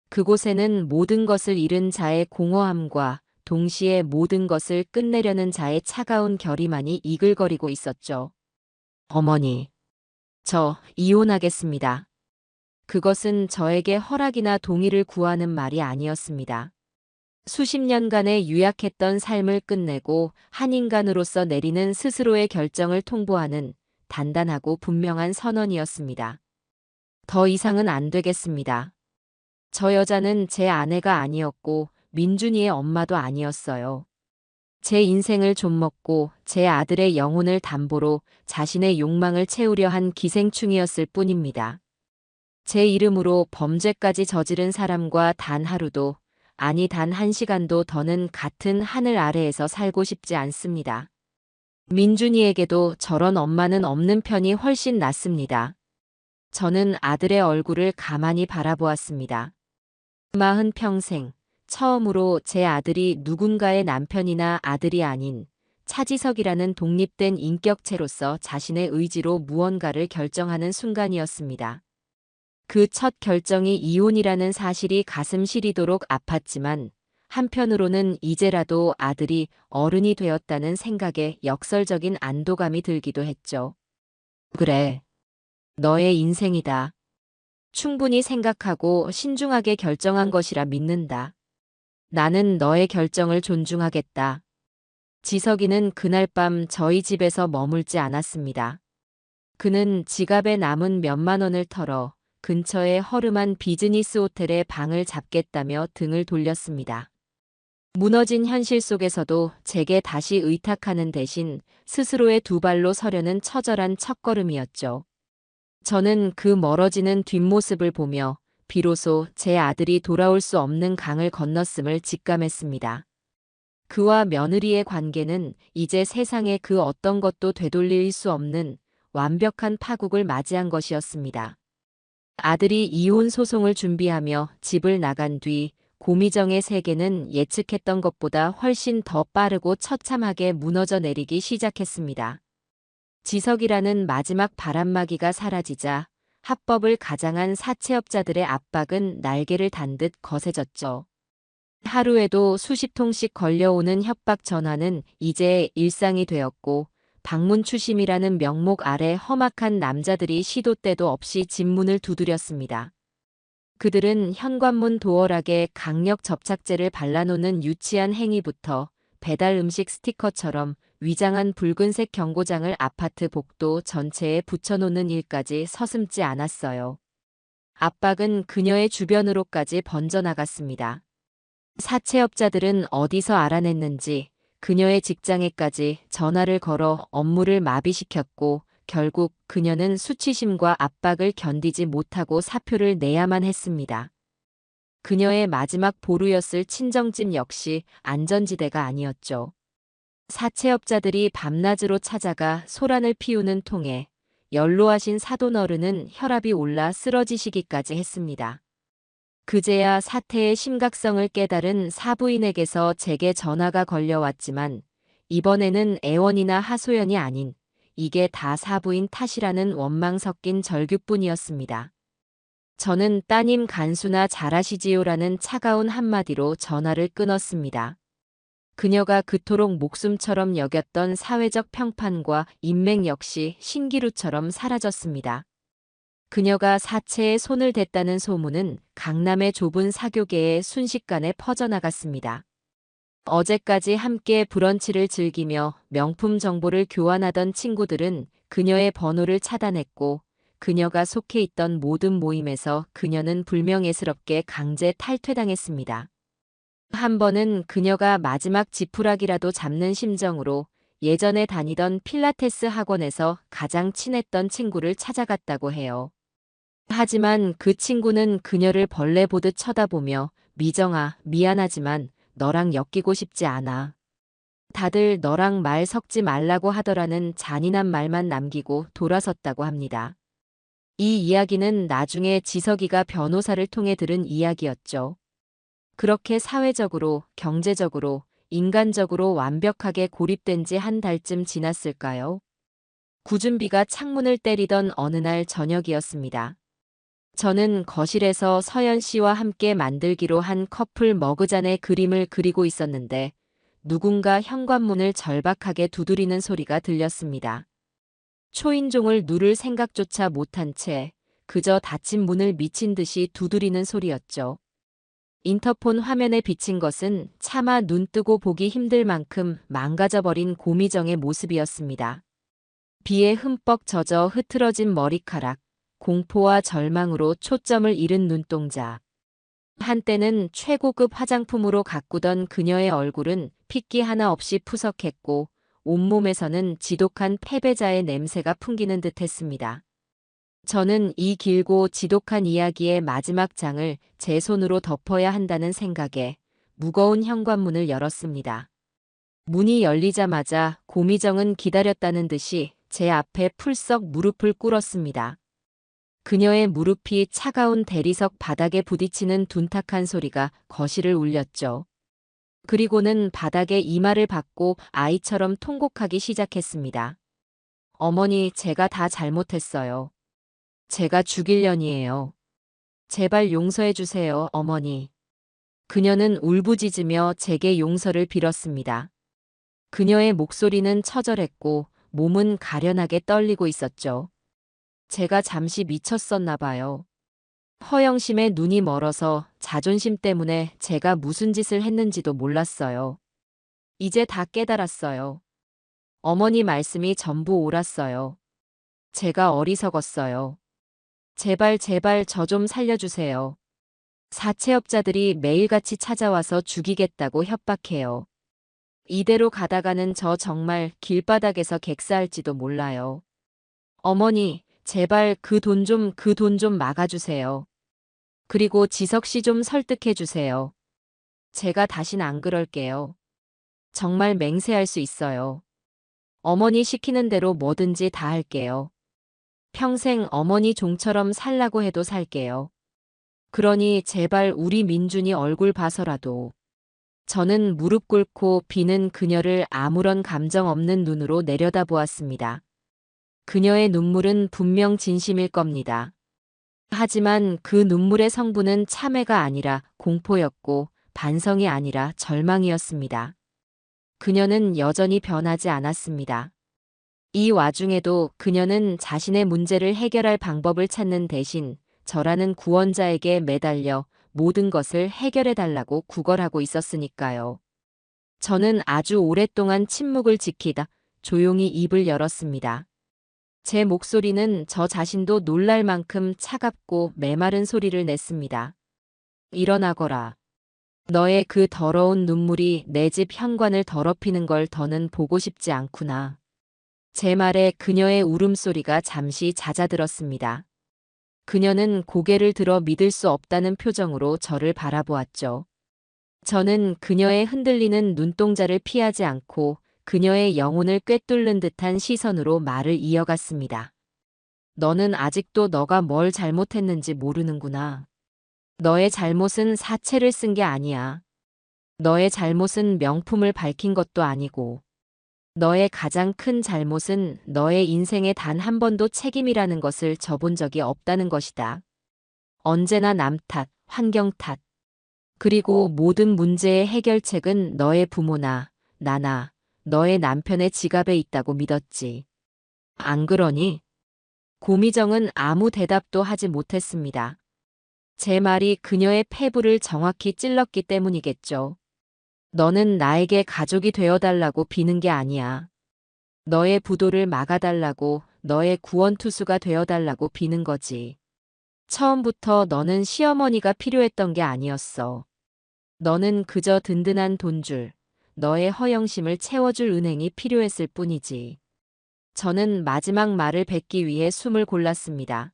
그곳에는 모든 것을 잃은 자의 공허함과 동시에 모든 것을 끝내려는 자의 차가운 결의만이 이글거리고 있었죠. 어머니, 저 이혼하겠습니다. 그것은 저에게 허락이나 동의를 구하는 말이 아니었습니다. 수십 년간의 유약했던 삶을 끝내고 한 인간으로서 내리는 스스로의 결정을 통보하는 단단하고 분명한 선언이었습니다. 더 이상은 안 되겠습니다. 저 여자는 제 아내가 아니었고 민준이의 엄마도 아니었어요. 제 인생을 좀먹고 제 아들의 영혼을 담보로 자신의 욕망을 채우려 한 기생충이었을 뿐입니다. 제 이름으로 범죄까지 저지른 사람과 단 하루도, 아니 단 1시간도 더는 같은 하늘 아래에서 살고 싶지 않습니다. 민준이에게도 저런 엄마는 없는 편이 훨씬 낫습니다. 저는 아들의 얼굴을 가만히 바라보았습니다. 40평생 처음으로 제 아들이 누군가의 남편이나 아들이 아닌 차지석이라는 독립된 인격체로서 자신의 의지로 무언가를 결정하는 순간이었습니다. 그 첫 결정이 이혼이라는 사실이 가슴 시리도록 아팠지만 한편으로는 이제라도 아들이 어른이 되었다는 생각에 역설적인 안도감이 들기도 했죠. 그래, 너의 인생이다. 충분히 생각하고 신중하게 결정한 것이라 믿는다. 나는 너의 결정을 존중하겠다. 지석이는 그날 밤 저희 집에서 머물지 않았습니다. 그는 지갑에 남은 몇만 원을 털어 근처의 허름한 비즈니스 호텔에 방을 잡겠다며 등을 돌렸습니다. 무너진 현실 속에서도 제게 다시 의탁하는 대신 스스로의 두 발로 서려는 처절한 첫걸음이었죠. 저는 그 멀어지는 뒷모습을 보며 비로소 제 아들이 돌아올 수 없는 강을 건넜음을 직감했습니다. 그와 며느리의 관계는 이제 세상의 그 어떤 것도 되돌릴 수 없는 완벽한 파국을 맞이한 것이었습니다. 아들이 이혼 소송을 준비하며 집을 나간 뒤 고미정의 세계는 예측했던 것보다 훨씬 더 빠르고 처참하게 무너져 내리기 시작했습니다. 지석이라는 마지막 바람막이가 사라지자 합법을 가장한 사채업자들의 압박은 날개를 단 듯 거세졌죠. 하루에도 수십 통씩 걸려오는 협박 전화는 이제 일상이 되었고 방문 추심이라는 명목 아래 험악한 남자들이 시도 때도 없이 집 문을 두드렸습니다. 그들은 현관문 도어락에 강력 접착제를 발라놓는 유치한 행위부터 배달 음식 스티커처럼 위장한 붉은색 경고장을 아파트 복도 전체에 붙여놓는 일까지 서슴지 않았어요. 압박은 그녀의 주변으로까지 번져나갔습니다. 사채업자들은 어디서 알아냈는지 그녀의 직장에까지 전화를 걸어 업무를 마비시켰고 결국 그녀는 수치심과 압박을 견디지 못하고 사표를 내야만 했습니다. 그녀의 마지막 보루였을 친정집 역시 안전지대가 아니었죠. 사채업자들이 밤낮으로 찾아가 소란을 피우는 통에 연로하신 사돈어른은 혈압이 올라 쓰러지시기까지 했습니다. 그제야 사태의 심각성을 깨달은 사부인에게서 제게 전화가 걸려왔지만 이번에는 애원이나 하소연이 아닌 이게 다 사부인 탓이라는 원망 섞인 절규뿐이었습니다. 저는 따님 간수나 잘하시지요라는 차가운 한마디로 전화를 끊었습니다. 그녀가 그토록 목숨처럼 여겼던 사회적 평판과 인맥 역시 신기루처럼 사라졌습니다. 그녀가 사채에 손을 댔다는 소문은 강남의 좁은 사교계에 순식간에 퍼져나갔습니다. 어제까지 함께 브런치를 즐기며 명품 정보를 교환하던 친구들은 그녀의 번호를 차단했고 그녀가 속해 있던 모든 모임에서 그녀는 불명예스럽게 강제 탈퇴당했습니다. 한 번은 그녀가 마지막 지푸라기라도 잡는 심정으로 예전에 다니던 필라테스 학원에서 가장 친했던 친구를 찾아갔다고 해요. 하지만 그 친구는 그녀를 벌레 보듯 쳐다보며 미정아, 미안하지만 너랑 엮이고 싶지 않아. 다들 너랑 말 섞지 말라고 하더라는 잔인한 말만 남기고 돌아섰다고 합니다. 이 이야기는 나중에 지석이가 변호사를 통해 들은 이야기였죠. 그렇게 사회적으로, 경제적으로, 인간적으로 완벽하게 고립된 지 한 달쯤 지났을까요? 굳은 비가 창문을 때리던 어느 날 저녁이었습니다. 저는 거실에서 서연 씨와 함께 만들기로 한 커플 머그잔의 그림을 그리고 있었는데 누군가 현관문을 절박하게 두드리는 소리가 들렸습니다. 초인종을 누를 생각조차 못한 채 그저 닫힌 문을 미친 듯이 두드리는 소리였죠. 인터폰 화면에 비친 것은 차마 눈 뜨고 보기 힘들 만큼 망가져버린 고미정의 모습이었습니다. 비에 흠뻑 젖어 흐트러진 머리카락, 공포와 절망으로 초점을 잃은 눈동자. 한때는 최고급 화장품으로 가꾸던 그녀의 얼굴은 핏기 하나 없이 푸석했고 온몸에서는 지독한 패배자의 냄새가 풍기는 듯했습니다. 저는 이 길고 지독한 이야기의 마지막 장을 제 손으로 덮어야 한다는 생각에 무거운 현관문을 열었습니다. 문이 열리자마자 고미정은 기다렸다는 듯이 제 앞에 풀썩 무릎을 꿇었습니다. 그녀의 무릎이 차가운 대리석 바닥에 부딪히는 둔탁한 소리가 거실을 울렸죠. 그리고는 바닥에 이마를 박고 아이처럼 통곡하기 시작했습니다. 어머니, 제가 다 잘못했어요. 제가 죽일 년이에요. 제발 용서해 주세요, 어머니. 그녀는 울부짖으며 제게 용서를 빌었습니다. 그녀의 목소리는 처절했고 몸은 가련하게 떨리고 있었죠. 제가 잠시 미쳤었나 봐요. 허영심에 눈이 멀어서 자존심 때문에 제가 무슨 짓을 했는지도 몰랐어요. 이제 다 깨달았어요. 어머니 말씀이 전부 옳았어요. 제가 어리석었어요. 제발 제발 저 좀 살려주세요. 사채업자들이 매일같이 찾아와서 죽이겠다고 협박해요. 이대로 가다가는 저 정말 길바닥에서 객사할지도 몰라요. 어머니, 제발 그 돈 좀 막아주세요. 그리고 지석 씨 좀 설득해 주세요. 제가 다신 안 그럴게요. 정말 맹세할 수 있어요. 어머니 시키는 대로 뭐든지 다 할게요. 평생 어머니 종처럼 살라고 해도 살게요. 그러니 제발 우리 민준이 얼굴 봐서라도. 저는 무릎 꿇고 비는 그녀를 아무런 감정 없는 눈으로 내려다보았습니다. 그녀의 눈물은 분명 진심일 겁니다. 하지만 그 눈물의 성분은 참회가 아니라 공포였고 반성이 아니라 절망이었습니다. 그녀는 여전히 변하지 않았습니다. 이 와중에도 그녀는 자신의 문제를 해결할 방법을 찾는 대신 저라는 구원자에게 매달려 모든 것을 해결해달라고 구걸하고 있었으니까요. 저는 아주 오랫동안 침묵을 지키다 조용히 입을 열었습니다. 제 목소리는 저 자신도 놀랄 만큼 차갑고 메마른 소리를 냈습니다. 일어나거라. 너의 그 더러운 눈물이 내 집 현관을 더럽히는 걸 더는 보고 싶지 않구나. 제 말에 그녀의 울음소리가 잠시 잦아들었습니다. 그녀는 고개를 들어 믿을 수 없다는 표정으로 저를 바라보았죠. 저는 그녀의 흔들리는 눈동자를 피하지 않고 그녀의 영혼을 꿰뚫는 듯한 시선으로 말을 이어갔습니다. 너는 아직도 너가 뭘 잘못했는지 모르는구나. 너의 잘못은 사채를 쓴 게 아니야. 너의 잘못은 명품을 밝힌 것도 아니고. 너의 가장 큰 잘못은 너의 인생에 단 한 번도 책임이라는 것을 져본 적이 없다는 것이다. 언제나 남 탓, 환경 탓. 그리고 모든 문제의 해결책은 너의 부모나 나나 너의 남편의 지갑에 있다고 믿었지. 안 그러니? 고미정은 아무 대답도 하지 못했습니다. 제 말이 그녀의 폐부를 정확히 찔렀기 때문이겠죠. 너는 나에게 가족이 되어달라고 비는 게 아니야. 너의 부도를 막아달라고, 너의 구원투수가 되어달라고 비는 거지. 처음부터 너는 시어머니가 필요했던 게 아니었어. 너는 그저 든든한 돈줄, 너의 허영심을 채워줄 은행이 필요했을 뿐이지. 저는 마지막 말을 뱉기 위해 숨을 골랐습니다.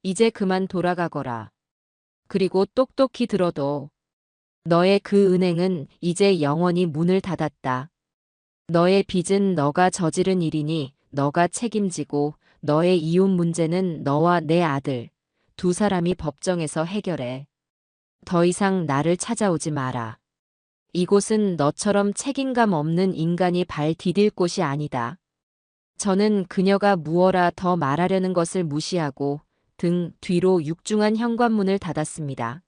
이제 그만 돌아가거라. 그리고 똑똑히 들어도 너의 그 은행은 이제 영원히 문을 닫았다. 너의 빚은 너가 저지른 일이니 너가 책임지고 너의 이혼 문제는 너와 내 아들, 두 사람이 법정에서 해결해. 더 이상 나를 찾아오지 마라. 이곳은 너처럼 책임감 없는 인간이 발 디딜 곳이 아니다. 저는 그녀가 무어라 더 말하려는 것을 무시하고 등 뒤로 육중한 현관문을 닫았습니다.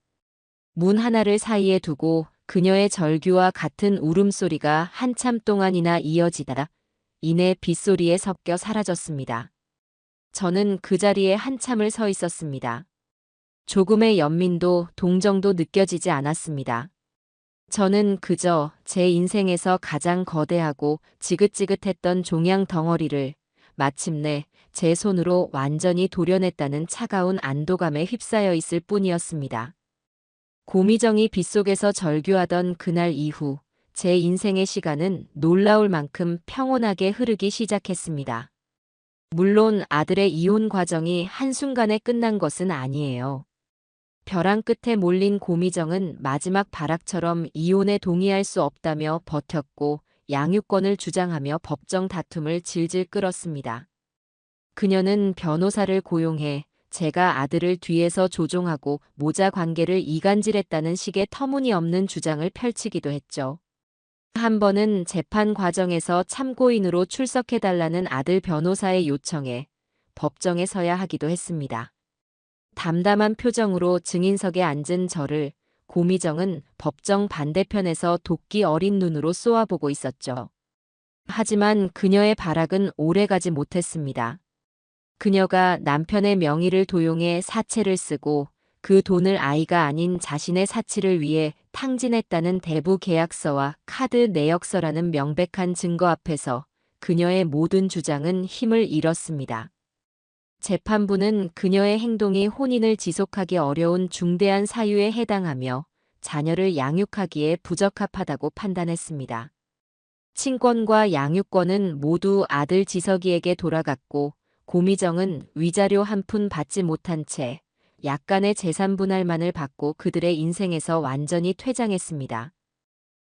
문 하나를 사이에 두고 그녀의 절규와 같은 울음소리가 한참 동안이나 이어지다가 이내 빗소리에 섞여 사라졌습니다. 저는 그 자리에 한참을 서 있었습니다. 조금의 연민도 동정도 느껴지지 않았습니다. 저는 그저 제 인생에서 가장 거대하고 지긋지긋했던 종양 덩어리를 마침내 제 손으로 완전히 도려냈다는 차가운 안도감에 휩싸여 있을 뿐이었습니다. 고미정이 빗속에서 절규하던 그날 이후 제 인생의 시간은 놀라울 만큼 평온하게 흐르기 시작했습니다. 물론 아들의 이혼 과정이 한순간에 끝난 것은 아니에요. 벼랑 끝에 몰린 고미정은 마지막 발악처럼 이혼에 동의할 수 없다며 버텼고 양육권을 주장하며 법정 다툼을 질질 끌었습니다. 그녀는 변호사를 고용해 제가 아들을 뒤에서 조종하고 모자 관계를 이간질했다는 식의 터무니없는 주장을 펼치기도 했죠. 한 번은 재판 과정에서 참고인으로 출석해달라는 아들 변호사의 요청에 법정에 서야 하기도 했습니다. 담담한 표정으로 증인석에 앉은 저를 고미정은 법정 반대편에서 도끼 어린 눈으로 쏘아보고 있었죠. 하지만 그녀의 발악은 오래가지 못했습니다. 그녀가 남편의 명의를 도용해 사채를 쓰고 그 돈을 아이가 아닌 자신의 사치를 위해 탕진했다는 대부 계약서와 카드 내역서라는 명백한 증거 앞에서 그녀의 모든 주장은 힘을 잃었습니다. 재판부는 그녀의 행동이 혼인을 지속하기 어려운 중대한 사유에 해당하며 자녀를 양육하기에 부적합하다고 판단했습니다. 친권과 양육권은 모두 아들 지석이에게 돌아갔고 고미정은 위자료 한 푼 받지 못한 채 약간의 재산 분할만을 받고 그들의 인생에서 완전히 퇴장했습니다.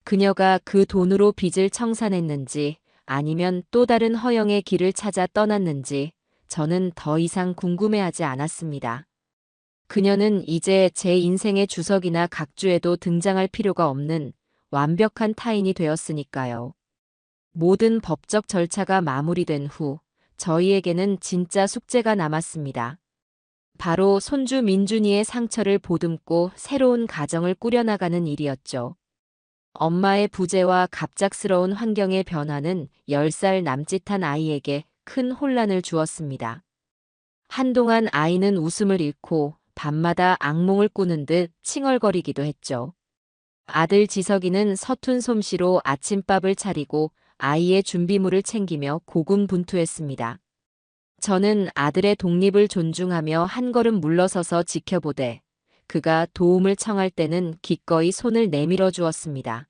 그녀가 그 돈으로 빚을 청산했는지 아니면 또 다른 허영의 길을 찾아 떠났는지 저는 더 이상 궁금해하지 않았습니다. 그녀는 이제 제 인생의 주석이나 각주에도 등장할 필요가 없는 완벽한 타인이 되었으니까요. 모든 법적 절차가 마무리된 후 저희에게는 진짜 숙제가 남았습니다. 바로 손주 민준이의 상처를 보듬고 새로운 가정을 꾸려나가는 일이었죠. 엄마의 부재와 갑작스러운 환경의 변화는 10살 남짓한 아이에게 큰 혼란을 주었습니다. 한동안 아이는 웃음을 잃고 밤마다 악몽을 꾸는 듯 칭얼거리기도 했죠. 아들 지석이는 서툰 솜씨로 아침밥을 차리고 아이의 준비물을 챙기며 고군분투했습니다. 저는 아들의 독립을 존중하며 한 걸음 물러서서 지켜보되 그가 도움을 청할 때는 기꺼이 손을 내밀어 주었습니다.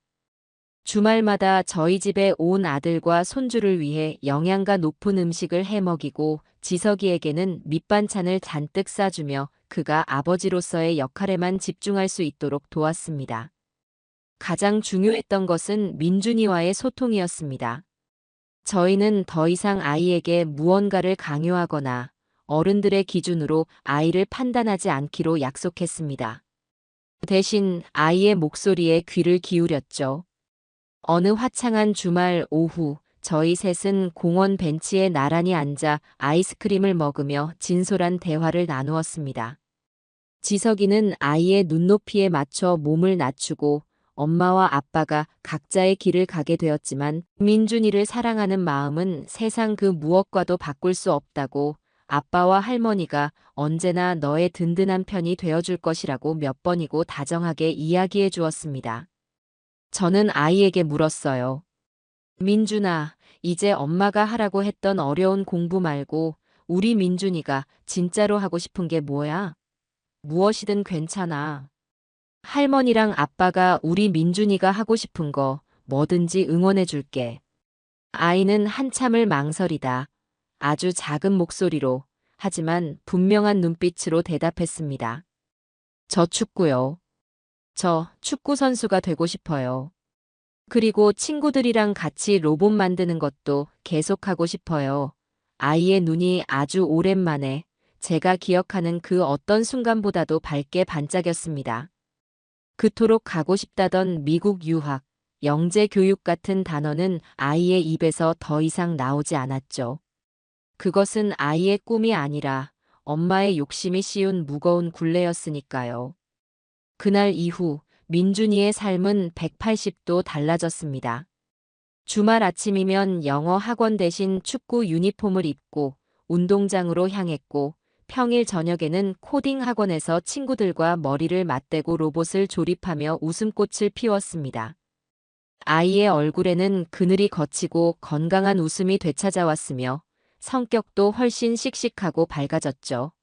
주말마다 저희 집에 온 아들과 손주를 위해 영양가 높은 음식을 해 먹이고 지석이에게는 밑반찬을 잔뜩 싸주며 그가 아버지로서의 역할에만 집중할 수 있도록 도왔습니다. 가장 중요했던 것은 민준이와의 소통이었습니다. 저희는 더 이상 아이에게 무언가를 강요하거나 어른들의 기준으로 아이를 판단하지 않기로 약속했습니다. 대신 아이의 목소리에 귀를 기울였죠. 어느 화창한 주말 오후 저희 셋은 공원 벤치에 나란히 앉아 아이스크림을 먹으며 진솔한 대화를 나누었습니다. 지석이는 아이의 눈높이에 맞춰 몸을 낮추고 엄마와 아빠가 각자의 길을 가게 되었지만 민준이를 사랑하는 마음은 세상 그 무엇과도 바꿀 수 없다고 아빠와 할머니가 언제나 너의 든든한 편이 되어줄 것이라고 몇 번이고 다정하게 이야기해 주었습니다. 저는 아이에게 물었어요. 민준아, 이제 엄마가 하라고 했던 어려운 공부 말고 우리 민준이가 진짜로 하고 싶은 게 뭐야? 무엇이든 괜찮아. 할머니랑 아빠가 우리 민준이가 하고 싶은 거 뭐든지 응원해 줄게. 아이는 한참을 망설이다. 아주 작은 목소리로 하지만 분명한 눈빛으로 대답했습니다. 저 축구요. 저 축구 선수가 되고 싶어요. 그리고 친구들이랑 같이 로봇 만드는 것도 계속하고 싶어요. 아이의 눈이 아주 오랜만에 제가 기억하는 그 어떤 순간보다도 밝게 반짝였습니다. 그토록 가고 싶다던 미국 유학, 영재 교육 같은 단어는 아이의 입에서 더 이상 나오지 않았죠. 그것은 아이의 꿈이 아니라 엄마의 욕심이 씌운 무거운 굴레였으니까요. 그날 이후 민준이의 삶은 180도 달라졌습니다. 주말 아침이면 영어 학원 대신 축구 유니폼을 입고 운동장으로 향했고 평일 저녁에는 코딩 학원에서 친구들과 머리를 맞대고 로봇을 조립하며 웃음꽃을 피웠습니다. 아이의 얼굴에는 그늘이 걷히고 건강한 웃음이 되찾아왔으며 성격도 훨씬 씩씩하고 밝아졌죠.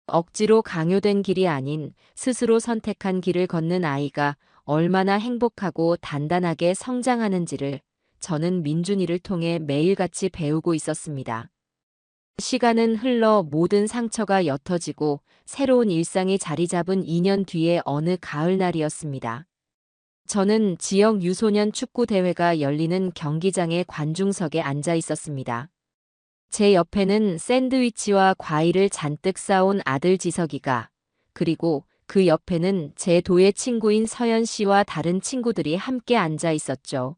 억지로 강요된 길이 아닌 스스로 선택한 길을 걷는 아이가 얼마나 행복하고 단단하게 성장하는지를 저는 민준이를 통해 매일같이 배우고 있었습니다. 시간은 흘러 모든 상처가 옅어지고 새로운 일상이 자리 잡은 2년 뒤의 어느 가을날이었습니다. 저는 지역 유소년 축구 대회가 열리는 경기장의 관중석에 앉아 있었습니다. 제 옆에는 샌드위치와 과일을 잔뜩 싸온 아들 지석이가, 그리고 그 옆에는 제 도의 친구인 서연 씨와 다른 친구들이 함께 앉아 있었죠.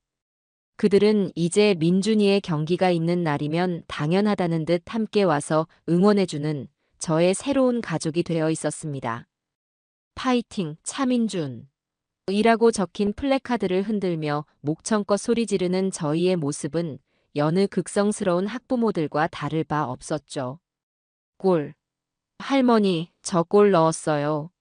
그들은 이제 민준이의 경기가 있는 날이면 당연하다는 듯 함께 와서 응원해주는 저의 새로운 가족이 되어 있었습니다. 파이팅, 차민준. 이라고 적힌 플래카드를 흔들며 목청껏 소리 지르는 저희의 모습은 여느 극성스러운 학부모들과 다를 바 없었죠. 골. 할머니, 저 골 넣었어요.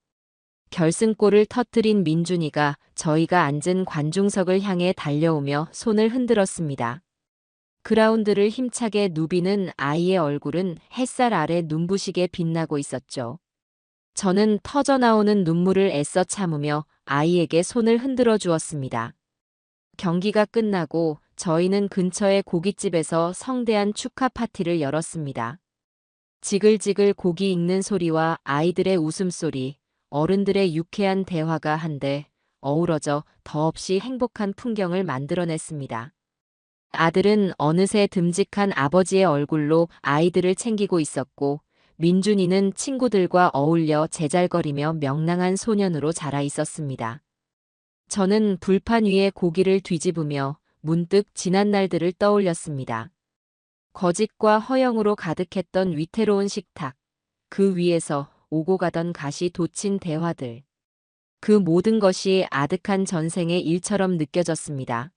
결승골을 터뜨린 민준이가 저희가 앉은 관중석을 향해 달려오며 손을 흔들었습니다. 그라운드를 힘차게 누비는 아이의 얼굴은 햇살 아래 눈부시게 빛나고 있었죠. 저는 터져나오는 눈물을 애써 참으며 아이에게 손을 흔들어 주었습니다. 경기가 끝나고 저희는 근처의 고깃집에서 성대한 축하 파티를 열었습니다. 지글지글 고기 익는 소리와 아이들의 웃음소리, 어른들의 유쾌한 대화가 한데 어우러져 더없이 행복한 풍경을 만들어냈습니다. 아들은 어느새 듬직한 아버지의 얼굴로 아이들을 챙기고 있었고, 민준이는 친구들과 어울려 제잘거리며 명랑한 소년으로 자라 있었습니다. 저는 불판 위에 고기를 뒤집으며 문득 지난 날들을 떠올렸습니다. 거짓과 허영으로 가득했던 위태로운 식탁, 그 위에서 오고 가던 가시 돋친 대화들. 그 모든 것이 아득한 전생의 일처럼 느껴졌습니다.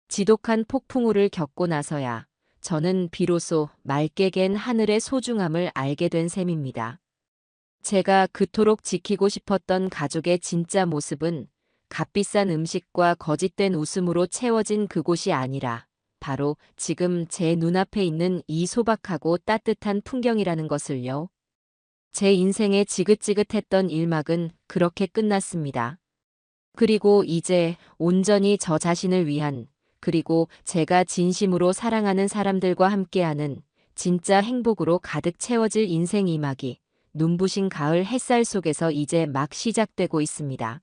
지독한 폭풍우를 겪고 나서야 저는 비로소 맑게 갠 하늘의 소중함을 알게 된 셈입니다. 제가 그토록 지키고 싶었던 가족의 진짜 모습은 값비싼 음식과 거짓된 웃음으로 채워진 그곳이 아니라 바로 지금 제 눈앞에 있는 이 소박하고 따뜻한 풍경이라는 것을요. 제 인생의 지긋지긋했던 일막은 그렇게 끝났습니다. 그리고 이제 온전히 저 자신을 위한, 그리고 제가 진심으로 사랑하는 사람들과 함께하는 진짜 행복으로 가득 채워질 인생 이막이 눈부신 가을 햇살 속에서 이제 막 시작되고 있습니다.